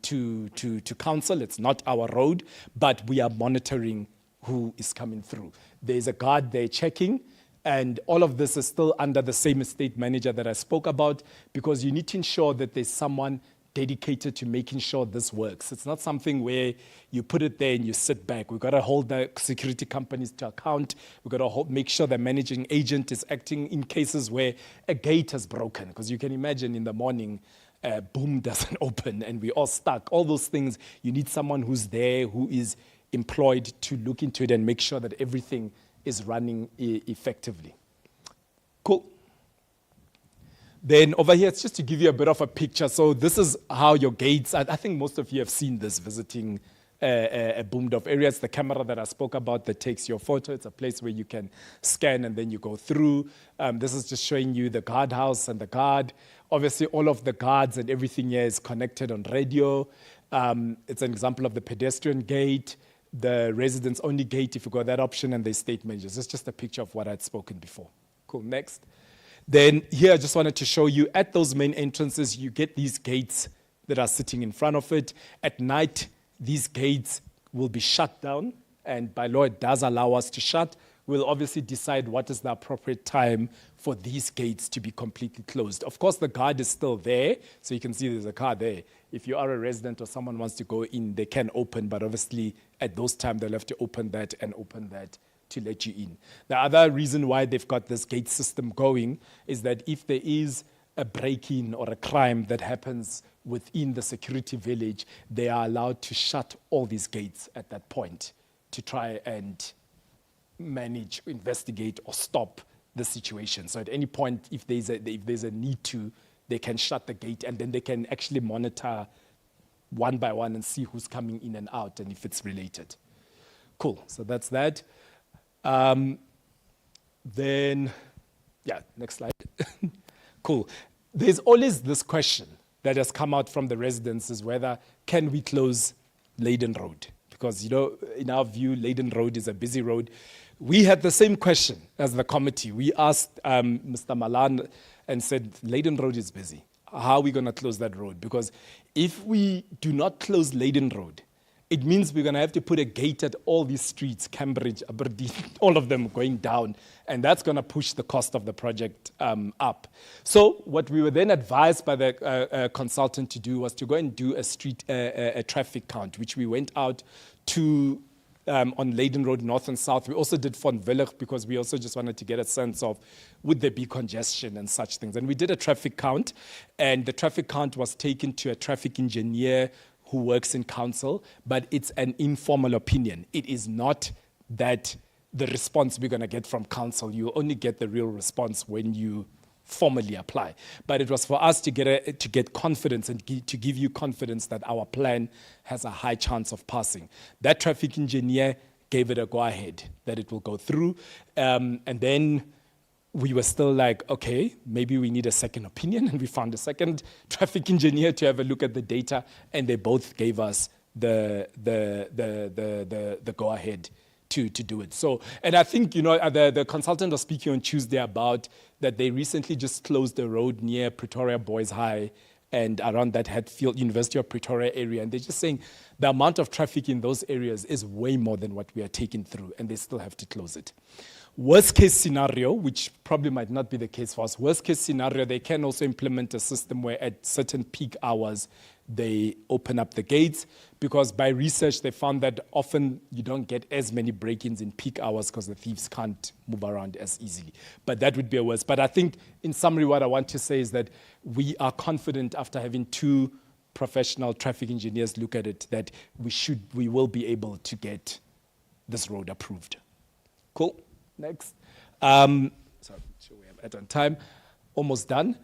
S4: council. It's not our road, but we are monitoring who is coming through. There's a guard there checking, and all of this is still under the same estate manager that I spoke about, because you need to ensure that there's someone dedicated to making sure this works. It's not something where you put it there and you sit back. We've got to hold the security companies to account. We've got to make sure the managing agent is acting in cases where a gate has broken, because you can imagine in the morning, boom doesn't open and we're all stuck. All those things, you need someone who's there, who is employed to look into it and make sure that everything is running effectively. Cool. Then over here, it's just to give you a bit of a picture. So this is how your gates, I think most of you have seen this visiting a boomed off area. It's the camera that I spoke about that takes your photo. It's a place where you can scan and then you go through. This is just showing you the guardhouse and the guard. Obviously, all of the guards and everything here is connected on radio. It's an example of the pedestrian gate, the residents only gate if you got that option, and the estate managers. It's just a picture of what I'd spoken before. Cool, next. Then here, I just wanted to show you at those main entrances, you get these gates that are sitting in front of it. At night, these gates will be shut down, and by law, it does allow us to shut. We'll obviously decide what is the appropriate time for these gates to be completely closed. Of course, the guard is still there, so you can see there's a car there. If you are a resident or someone wants to go in, they can open, but obviously at those times, they'll have to open that and open that to let you in. The other reason why they've got this gate system going is that if there is a break-in or a crime that happens within the security village, they are allowed to shut all these gates at that point to try and manage, investigate, or stop the situation. So at any point, if there's a need to, they can shut the gate, and then they can actually monitor one by one and see who's coming in and out and if it's related. Cool, so that's that. Then, yeah, next slide. Cool. There's always this question that has come out from the residents is whether can we close Leiden Road? Because, you know, in our view, Leiden Road is a busy road. We had the same question as the committee. We asked Mr. Malan and said, Leiden Road is busy. How are we going to close that road? Because if we do not close Leiden Road, it means we're going to have to put a gate at all these streets, Cambridge, Aberdeen, all of them going down, and that's going to push the cost of the project up. So what we were then advised by the consultant to do was to go and do a traffic count, which we went out to on Leiden Road, north and south. We also did Von Willig because we also just wanted to get a sense of would there be congestion and such things. And we did a traffic count, and the traffic count was taken to a traffic engineer who works in council, but it's an informal opinion. It is not that the response we're going to get from council. You only get the real response when you formally apply. But it was for us to get confidence and to give you confidence that our plan has a high chance of passing. That traffic engineer gave it a go-ahead, that it will go through. And then we were still like, okay, maybe we need a second opinion, and we found a second traffic engineer to have a look at the data, and they both gave us the go-ahead to do it. So, and I think, you know, the consultant was speaking on Tuesday about that they recently just closed the road near Pretoria Boys High and around that Hatfield, University of Pretoria area, and they're just saying the amount of traffic in those areas is way more than what we are taking through, and they still have to close it. Worst case scenario, which probably might not be the case for us, worst case scenario, they can also implement a system where at certain peak hours, they open up the gates, because by research, they found that often you don't get as many break-ins in peak hours because the thieves can't move around as easily. But that would be a worst. But I think, in summary, what I want to say is that we are confident after having two professional traffic engineers look at it that we will be able to get this road approved. Cool. Next. Sorry, sure we have it on time. Almost done.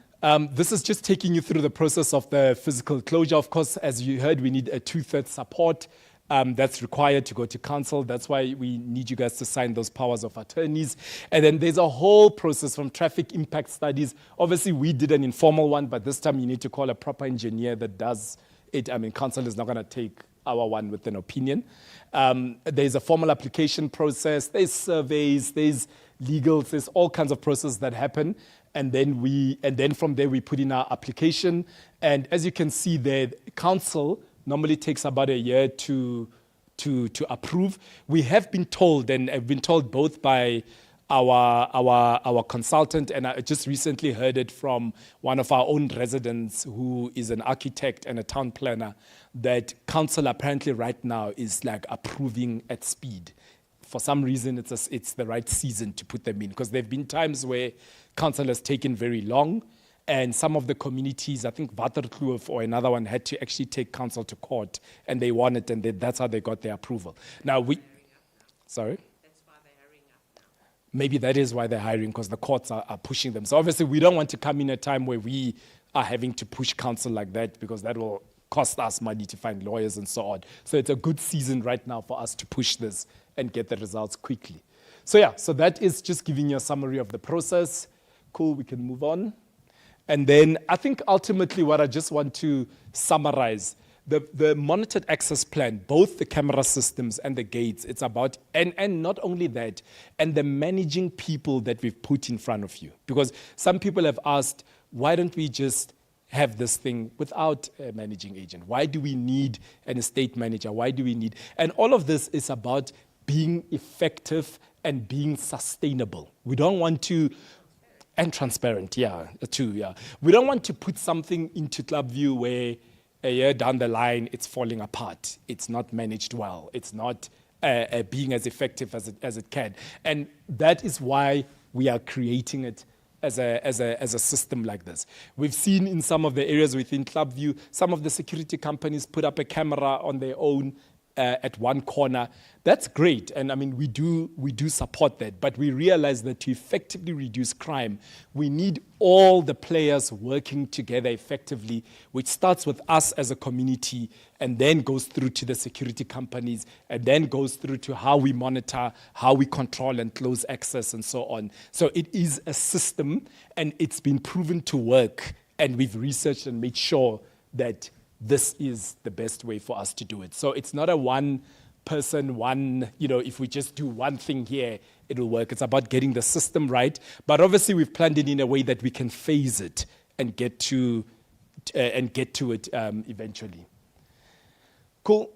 S4: This is just taking you through the process of the physical closure. Of course, as you heard, we need a 2/3 support that's required to go to council. That's why we need you guys to sign those powers of attorneys. And then there's a whole process from traffic impact studies. Obviously, we did an informal one, but this time you need to call a proper engineer that does it. I mean, council is not going to take our one with an opinion. There's a formal application process, there's surveys, there's legals, there's all kinds of processes that happen. and then from there we put in our application. And as you can see there, council normally takes about a year to approve. We have been told, and I've been told both by our consultant, and I just recently heard it from one of our own residents who is an architect and a town planner, that council apparently right now is like approving at speed. For some reason, it's the right season to put them in, because there have been times where council has taken very long, and some of the communities, I think Waterkloof or another one, had to actually take council to court, and they won it, and that's how they got their approval. Now sorry? Maybe that is why they're hiring, because the courts are pushing them. So obviously we don't want to come in a time where we are having to push council like that, because that will cost us money to find lawyers and so on. So it's a good season right now for us to push this and get the results quickly. So yeah, so that is just giving you a summary of the process. Cool, we can move on. And then I think ultimately what I just want to summarize, the monitored access plan, both the camera systems and the gates, it's about, and not only that, and the managing people that we've put in front of you. Because some people have asked, why don't we just have this thing without a managing agent? Why do we need an estate manager? Why do we need, and all of this is about being effective and being sustainable. We don't want to, and transparent, yeah, too, yeah. We don't want to put something into Clubview where a year down the line, it's falling apart. It's not managed well. It's not being as effective as it can. And that is why we are creating it as a system like this. We've seen in some of the areas within Clubview, some of the security companies put up a camera on their own at one corner. That's great, and I mean we do support that, but we realize that to effectively reduce crime, we need all the players working together effectively, which starts with us as a community and then goes through to the security companies and then goes through to how we monitor, how we control and close access and so on. So it is a system, and it's been proven to work, and we've researched and made sure that this is the best way for us to do it. So it's not a one person, if we just do one thing here, it'll work. It's about getting the system right. But obviously we've planned it in a way that we can phase it and get to it eventually. Cool.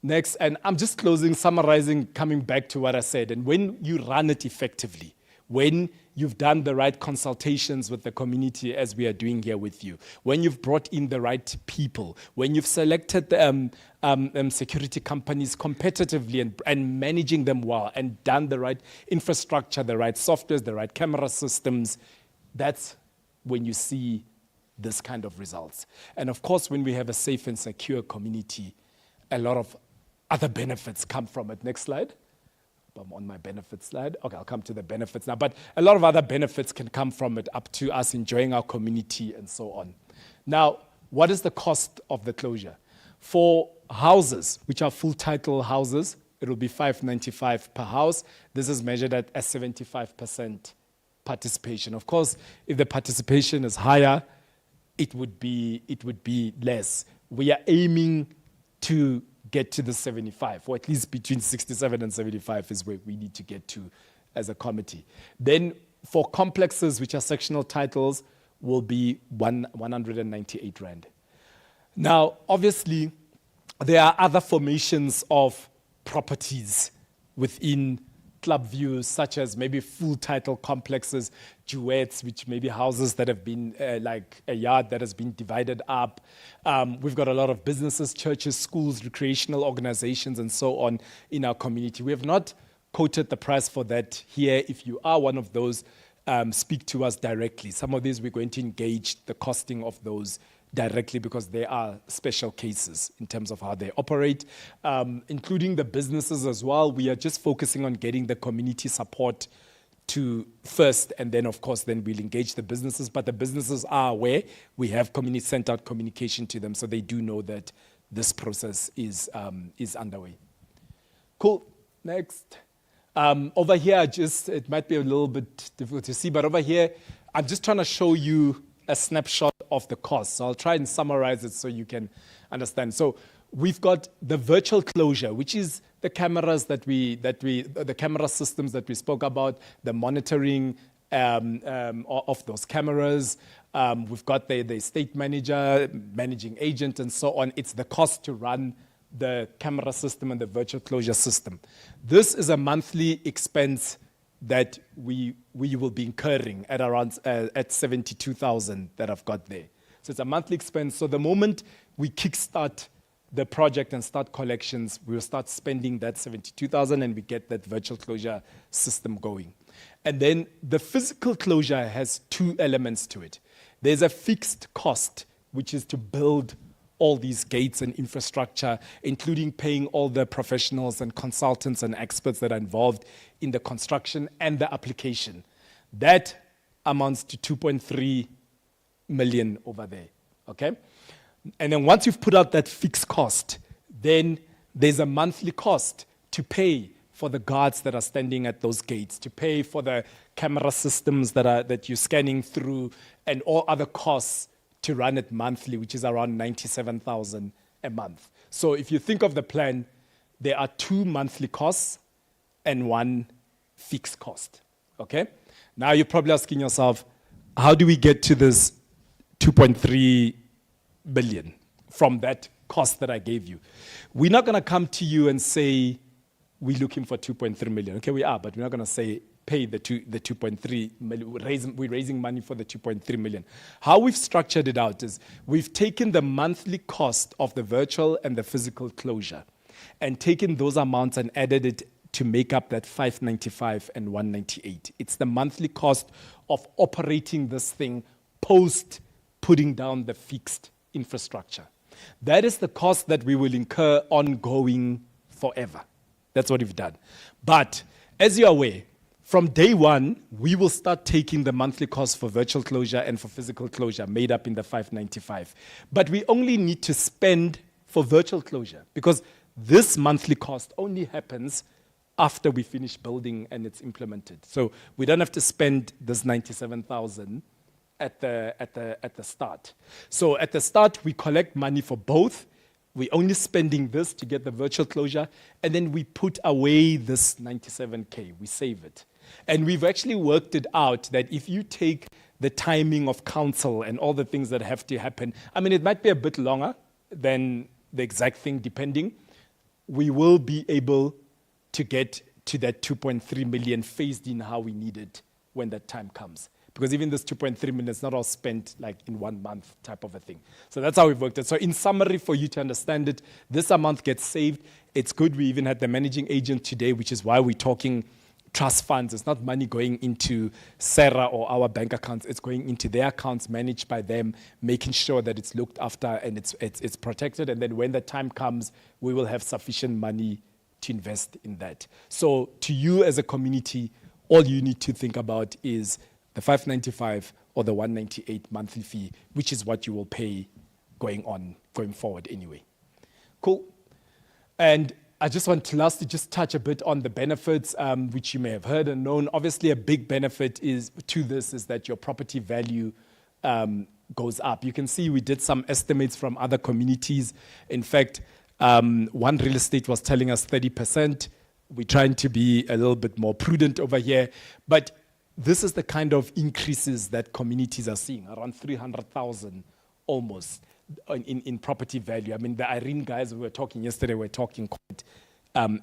S4: Next, and I'm just closing, summarizing, coming back to what I said. And when you run it effectively, when you've done the right consultations with the community as we are doing here with you, when you've brought in the right people, when you've selected security companies competitively and managing them well and done the right infrastructure, the right softwares, the right camera systems, that's when you see this kind of results. And of course, when we have a safe and secure community, a lot of other benefits come from it. Next slide. I'm on my benefits slide. Okay, I'll come to the benefits now. But a lot of other benefits can come from it, up to us enjoying our community and so on. Now, what is the cost of the closure? For houses, which are full title houses, it will be $595 per house. This is measured at a 75% participation. Of course, if the participation is higher, it would be less. We are aiming to get to the 75, or at least between 67 and 75 is where we need to get to as a committee. Then for complexes, which are sectional titles, will be 198 Rand. Now, obviously, there are other formations of properties within Clubview, such as maybe full title complexes, duets, which may be houses that have been like a yard that has been divided up. We've got a lot of businesses, churches, schools, recreational organizations, and so on in our community. We have not quoted the price for that here. If you are one of those, speak to us directly. Some of these we're going to engage the costing of those directly, because they are special cases in terms of how they operate, including the businesses as well. We are just focusing on getting the community support to first, and then of course then we'll engage the businesses, but the businesses are aware. We have sent out communication to them, so they do know that this process is underway. Cool. Next. Over here, it might be a little bit difficult to see, but over here, I'm just trying to show you a snapshot of the cost. So I'll try and summarize it so you can understand. So we've got the virtual closure, which is the cameras the camera systems that we spoke about, the monitoring, of those cameras. We've got the estate manager, managing agent, and so on. It's the cost to run the camera system and the virtual closure system. This is a monthly expense that we will be incurring at around at 72,000 that I've got there. So it's a monthly expense. So the moment we kickstart the project and start collections, we'll start spending that 72,000 and we get that virtual closure system going. And then the physical closure has two elements to it. There's a fixed cost, which is to build all these gates and infrastructure, including paying all the professionals and consultants and experts that are involved in the construction and the application. That amounts to 2.3 million over there, okay? And then once you've put out that fixed cost, then there's a monthly cost to pay for the guards that are standing at those gates, to pay for the camera systems that you're scanning through, and all other costs to run it monthly, which is around 97,000 a month. So if you think of the plan, there are 2 monthly costs and 1 fixed cost, okay? Now you're probably asking yourself, how do we get to this 2.3 billion from that cost that I gave you? We're not gonna come to you and say, we're looking for 2.3 million. Okay, we are, but we're not gonna say, pay the 2.3 million. We're raising money for the 2.3 million. How we've structured it out is we've taken the monthly cost of the virtual and the physical closure and taken those amounts and added it to make up that 595 and 198. It's the monthly cost of operating this thing post putting down the fixed infrastructure. That is the cost that we will incur ongoing forever. That's what we've done. But as you're aware, from day one, we will start taking the monthly cost for virtual closure and for physical closure made up in the 595. But we only need to spend for virtual closure because this monthly cost only happens after we finish building and it's implemented. So we don't have to spend this 97,000 at the start. So at the start, we collect money for both. We're only spending this to get the virtual closure, and then we put away this 97K. We save it. And we've actually worked it out that if you take the timing of council and all the things that have to happen, I mean, it might be a bit longer than the exact thing, depending. We will be able to get to that 2.3 million phased in how we need it when that time comes. Because even this 2.3 million is not all spent like in 1 month type of a thing. So that's how we've worked it. So in summary, for you to understand it, this amount gets saved. It's good we even had the managing agent today, which is why we're talking trust funds. It's not money going into CERA or our bank accounts. It's going into their accounts managed by them, making sure that it's looked after and it's protected. And then when the time comes, we will have sufficient money to invest in that. So to you as a community, all you need to think about is the 595 or the 198 monthly fee, which is what you will pay going forward anyway. Cool. And I just want to lastly just touch a bit on the benefits, which you may have heard and known. Obviously, a big benefit is that your property value goes up. You can see we did some estimates from other communities. In fact, one real estate was telling us 30%. We're trying to be a little bit more prudent over here. But this is the kind of increases that communities are seeing, around 300,000 almost in property value. I mean, the Irene guys we were talking yesterday were talking quite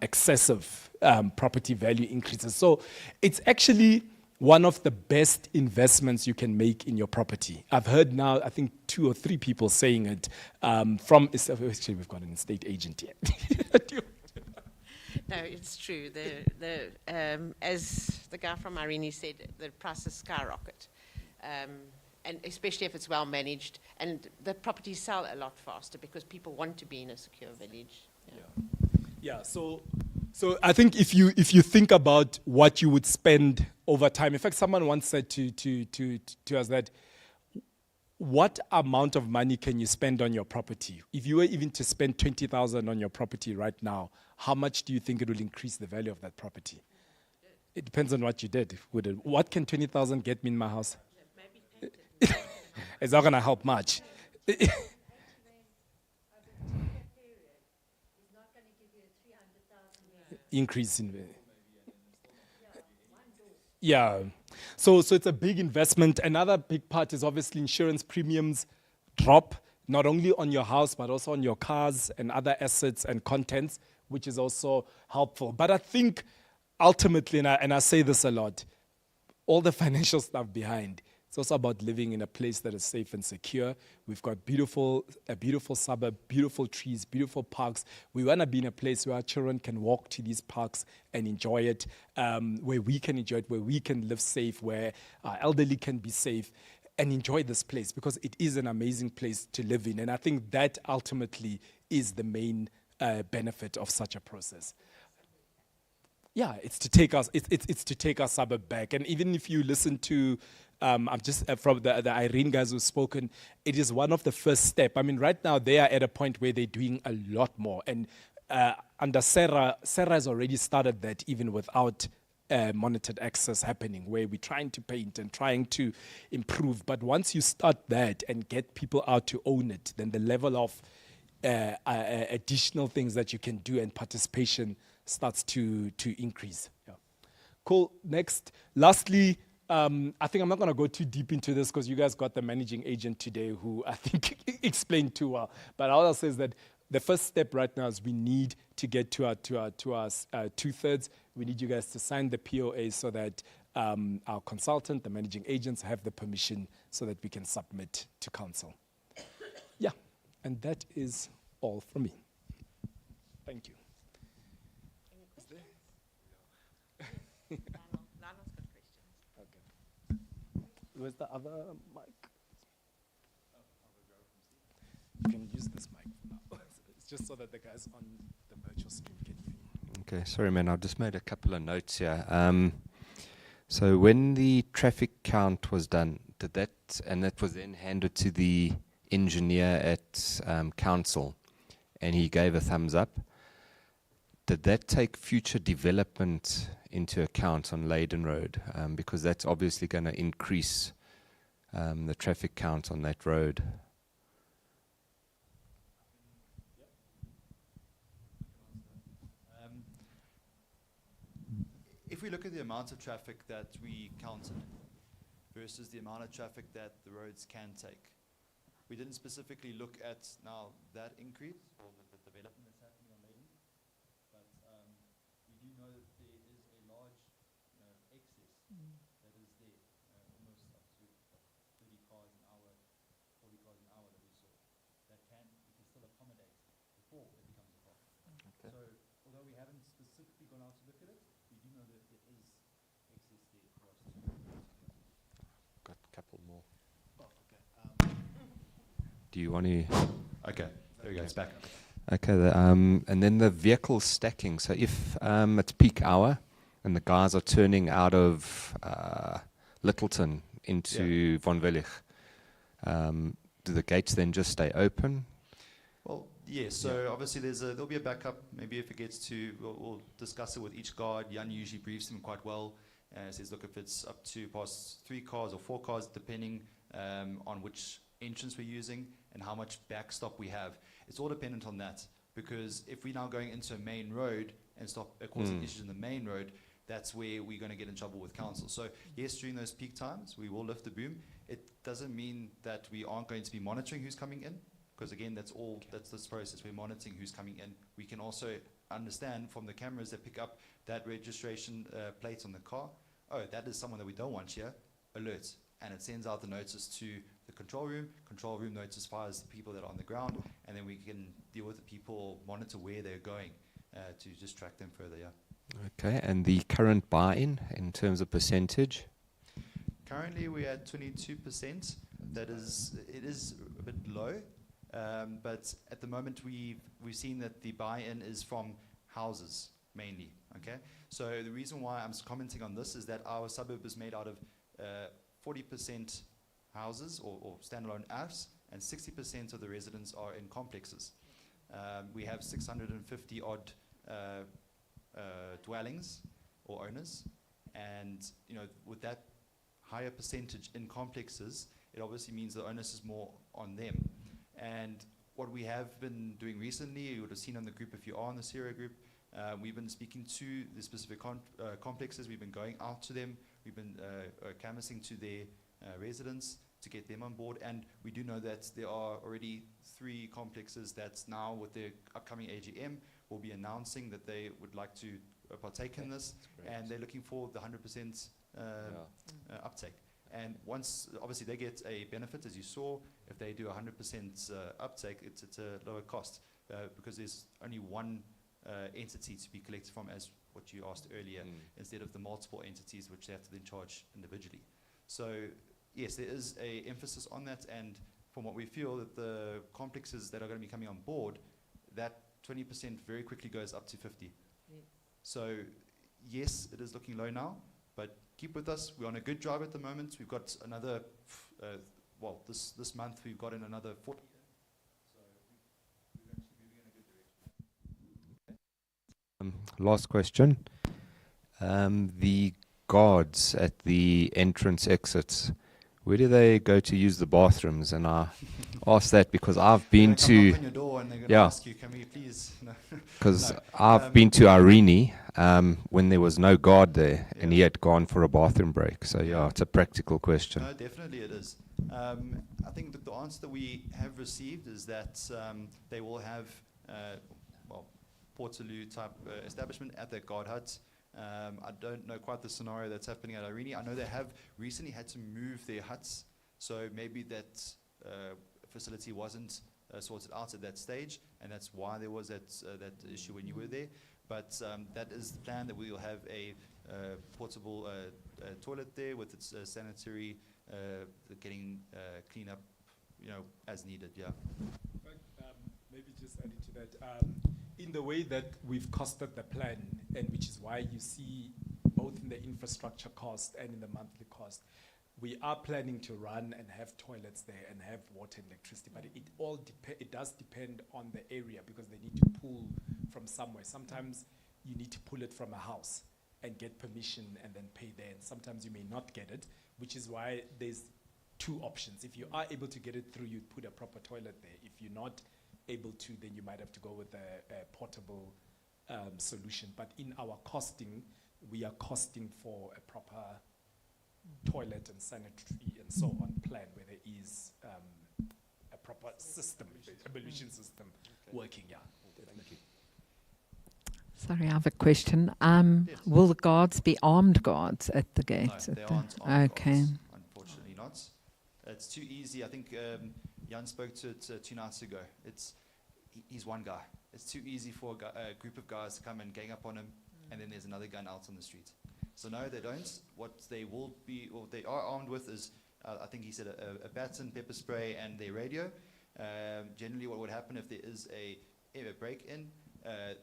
S4: excessive property value increases. So it's actually one of the best investments you can make in your property. I've heard now, I think 2 or 3 people saying it from, actually we've got an estate agent here.
S5: No, it's true. As the guy from Irene said, the prices skyrocket, and especially if it's well managed. And the properties sell a lot faster because people want to be in a secure village.
S4: Yeah. So I think if you think about what you would spend over time. In fact, someone once said to us that, what amount of money can you spend on your property? If you were even to spend 20,000 on your property right now, how much do you think it will increase the value of that property? It depends on what you did. What can 20,000 get me in my house? It's not going to help much. Increase in value. Yeah. So it's a big investment. Another big part is obviously insurance premiums drop, not only on your house, but also on your cars and other assets and contents, which is also helpful. But I think ultimately, and I say this a lot, all the financial stuff behind. It's also about living in a place that is safe and secure. We've got a beautiful suburb, beautiful trees, beautiful parks. We want to be in a place where our children can walk to these parks and enjoy it, where we can enjoy it, where we can live safe, where our elderly can be safe and enjoy this place, because it is an amazing place to live in. And I think that ultimately is the main benefit of such a process. Yeah, it's to take us. It's to take our suburb back. And even if you listen to, I'm just from the Irene guys who've spoken, it is one of the first step. I mean, right now they are at a point where they're doing a lot more. And under CERA has already started that even without monitored access happening, where we're trying to paint and trying to improve. But once you start that and get people out to own it, then the level of additional things that you can do and participation starts to increase. Yeah. Cool. Next. Lastly, I think I'm not going to go too deep into this because you guys got the managing agent today who I think explained too well. But all I'll say is that the first step right now is we need to get to our 2/3. We need you guys to sign the POA so that our consultant, the managing agents, have the permission so that we can submit to council. Yeah. And that is all from me. Thank you.
S5: Lionel's got questions.
S4: Okay. Where's the other mic? You can use this mic for now. It's just so that the guys on the virtual stream can hear you.
S3: Okay, sorry, man. I've just made a couple of notes here. So when the traffic count was done, and that was then handed to the engineer at council, and he gave a thumbs up. Did that take future development into account on Leyden Road? Because that's obviously going to increase the traffic count on that road.
S1: If we look at the amount of traffic that we counted versus the amount of traffic that the roads can take, we didn't specifically look at now that increase or the development that's happening on Leyden, but we do know that there is a large excess that is there, almost up to 30 cars an hour, 40 cars an hour that we saw. We can still accommodate before it becomes a problem. Okay. So although we haven't specifically gone out to look at it, we do know that there is excess there for us to.
S3: Got a couple more.
S1: Oh, okay.
S3: Do you want to?
S1: Okay, there we go, it's back.
S3: Okay, and then the vehicle stacking. So if it's peak hour and the guys are turning out of Littleton into Von Willich, do the gates then just stay open?
S1: Well, yes. So obviously there'll be a backup. Maybe if it gets to, we'll discuss it with each guard. Jan usually briefs them quite well. Says, look, if it's up to past 3 cars or 4 cars, depending on which entrance we're using and how much backstop we have. It's all dependent on that, because if we're now going into a main road and stop causing issues in the main road, that's where we're going to get in trouble with council. So yes, during those peak times, we will lift the boom. It doesn't mean that we aren't going to be monitoring who's coming in, because again, that's this process. We're monitoring who's coming in. We can also understand from the cameras that pick up that registration plate on the car, oh, that is someone that we don't want here, alert. And it sends out the notice to the control room. Control room notifies the people that are on the ground, and then we can deal with the people, monitor where they're going to just track them further, yeah.
S3: Okay, and the current buy-in in terms of percentage?
S1: Currently, we're at 22%. It is a bit low, but at the moment we've seen that the buy-in is from houses mainly. Okay, so the reason why I'm commenting on this is that our suburb is made out of 40% houses or standalone apps, and 60% of the residents are in complexes. We have 650 odd dwellings or owners, and with that higher percentage in complexes, it obviously means the onus is more on them. And what we have been doing recently, you would have seen on the group, if you are on the CERA group, we've been speaking to the specific complexes. We've been going out to them, We've been canvassing to their residents to get them on board, and we do know that there are already 3 complexes that now, with their upcoming AGM, will be announcing that they would like to partake in this, and they're looking for the 100% uptake. And once, obviously, they get a benefit, as you saw. If they do 100% uptake, it's at a lower cost because there's only one entity to be collected from, as what you asked earlier, instead of the multiple entities which they have to then charge individually. So yes, there is a emphasis on that, and from what we feel, that the complexes that are going to be coming on board, that 20% very quickly goes up to 50.
S5: Yes.
S1: So yes, it is looking low now, but keep with us. We're on a good drive at the moment. We've got another, well, this month we've got in another 40. So we're actually moving in a good direction.
S3: Last question. The guards at the entrance exits, where do they go to use the bathrooms? And I ask that because I've been
S1: They're gonna
S3: to,
S1: knock on your door and they're going to
S3: yeah,
S1: ask you, can we please? No.
S3: because
S1: No.
S3: I've been to Irene when there was no guard there, and
S1: Yeah.
S3: he had gone for a bathroom break. So yeah, it's a practical question.
S1: No, definitely it is. I think that the answer that we have received is that they will have, well, Portaloo type establishment at their guard hut. I don't know quite the scenario that's happening at Irene. I know they have recently had to move their huts, so maybe that facility wasn't sorted out at that stage, and that's why there was that issue when you were there. But that is the plan, that we will have a portable toilet there with its sanitary getting cleaned up, as needed. Yeah.
S4: But, maybe just adding to that, in the way that we've costed the plan, and which is why you see both in the infrastructure cost and in the monthly cost, we are planning to run and have toilets there and have water and electricity, but it does depend on the area, because they need to pull from somewhere. Sometimes you need to pull it from a house and get permission and then pay there, and sometimes you may not get it, which is why there's 2 options. If you are able to get it through, you'd put a proper toilet there. If you're not able to, then you might have to go with a portable solution. But in our costing, we are costing for a proper toilet and sanitary and so on plan, where there is a proper system, a pollution system working. Yeah, definitely.
S6: Sorry, I have a question.
S1: Yes.
S6: Will the guards be armed guards at the gate?
S1: No, they aren't armed
S6: Okay.
S1: guards, unfortunately not. It's too easy. I think Jan spoke to it 2 nights ago. He's one guy. It's too easy for a group of guys to come and gang up on him, and then there's another gun out on the street. So no, they don't. What they will be, or they are armed with, is I think he said a baton, pepper spray, and their radio. Generally, what would happen if there is a break-in?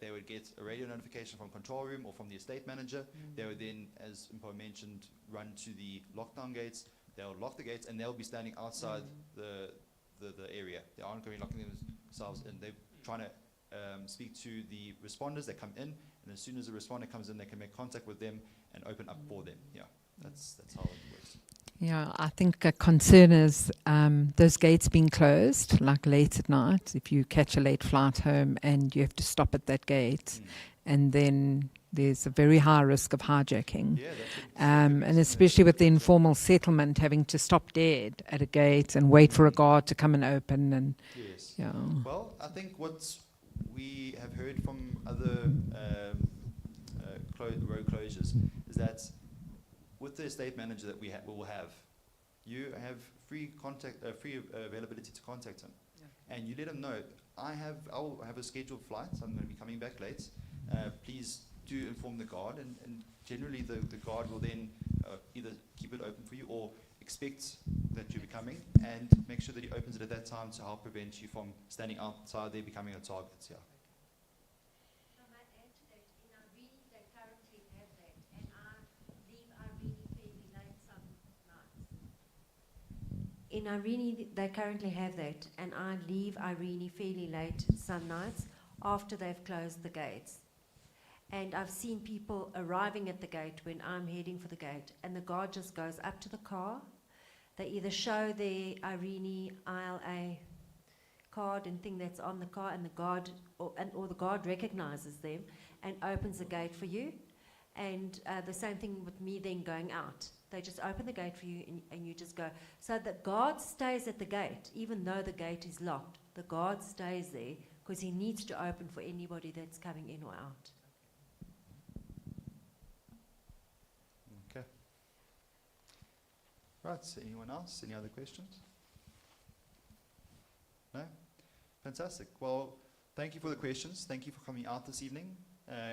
S1: They would get a radio notification from control room or from the estate manager. They would then, as Mpo mentioned, run to the lockdown gates. They'll lock the gates, and they'll be standing outside the area. They aren't going to be locking themselves in. They're trying to speak to the responders that come in, and as soon as the responder comes in, they can make contact with them and open up for them. Yeah, that's how it works.
S6: Yeah, I think a concern is those gates being closed, like late at night. If you catch a late flight home and you have to stop at that gate, and then there's a very high risk of hijacking.
S1: Yeah,
S6: And especially with the informal settlement, having to stop dead at a gate and wait for a guard to come and open. And
S1: yes.
S6: yeah.
S1: Well, I think what we have heard from other road closures is that with the estate manager that we will have, you have free availability to contact him, and you let him know, I'll have a scheduled flight. I'm going to be coming back late. Please do inform the guard, and generally the guard will then either keep it open for you or expect that you'll be coming and make sure that he opens it at that time to help prevent you from standing outside there becoming a target. Yeah.
S7: I might add to that, in Irene they currently have that, and I leave Irene fairly late some nights. In Irene they currently have that, and I leave Irene fairly late some nights after they've closed the gates. And I've seen people arriving at the gate when I'm heading for the gate, and the guard just goes up to the car. They either show their Irene ILA card and thing that's on the car, and the guard or the guard recognizes them and opens the gate for you. And the same thing with me then going out. They just open the gate for you and you just go. So the guard stays at the gate, even though the gate is locked. The guard stays there because he needs to open for anybody that's coming in or out.
S1: Okay. Right, so anyone else? Any other questions? No? Fantastic. Well, thank you for the questions. Thank you for coming out this evening.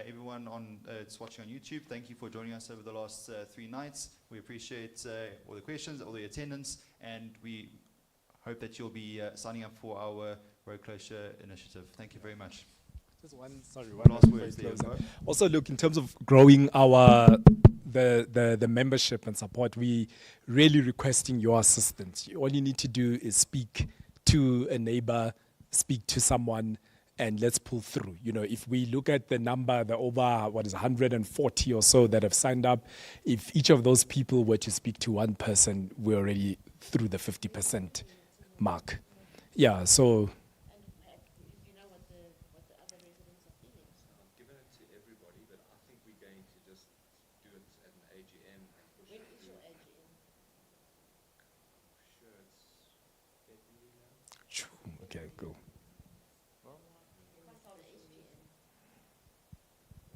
S1: Everyone that's watching on YouTube, thank you for joining us over the last 3 nights. We appreciate all the questions, all the attendance, and we hope that you'll be signing up for our road closure initiative. Thank you very much.
S4: Just one
S1: Last
S4: before
S1: words
S4: we
S1: there.
S4: close out. Also, look, in terms of growing our the membership and support, we really requesting your assistance. All you need to do is speak to a neighbor, speak to someone, and let's pull through. You know, if we look at the number, the over 140 or so that have signed up, if each of those people were to speak to one person, we're already through the 50% mark. Yeah, so.
S3: Given it to everybody, but I think we're going to just do it at an AGM and push it through. Sure, it's February now.
S4: Okay, cool.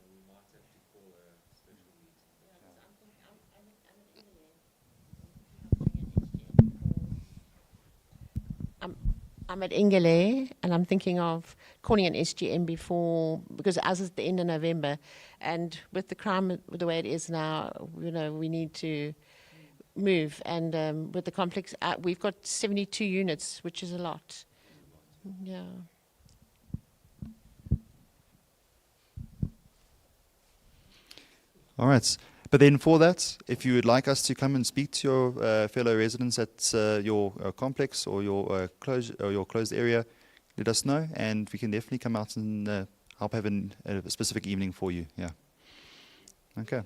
S3: We might have to call a special meeting.
S5: I'm at Ingele, and I'm thinking of calling an SGM before, because ours is at the end of November, and with the crime the way it is now, you know, we need to move, and with the complex, we've got 72 units, which is a lot. Yeah.
S1: All right. But then for that, if you would like us to come and speak to your fellow residents at your complex or your closed area, let us know, and we can definitely come out and help have a specific evening for you. Yeah. Okay.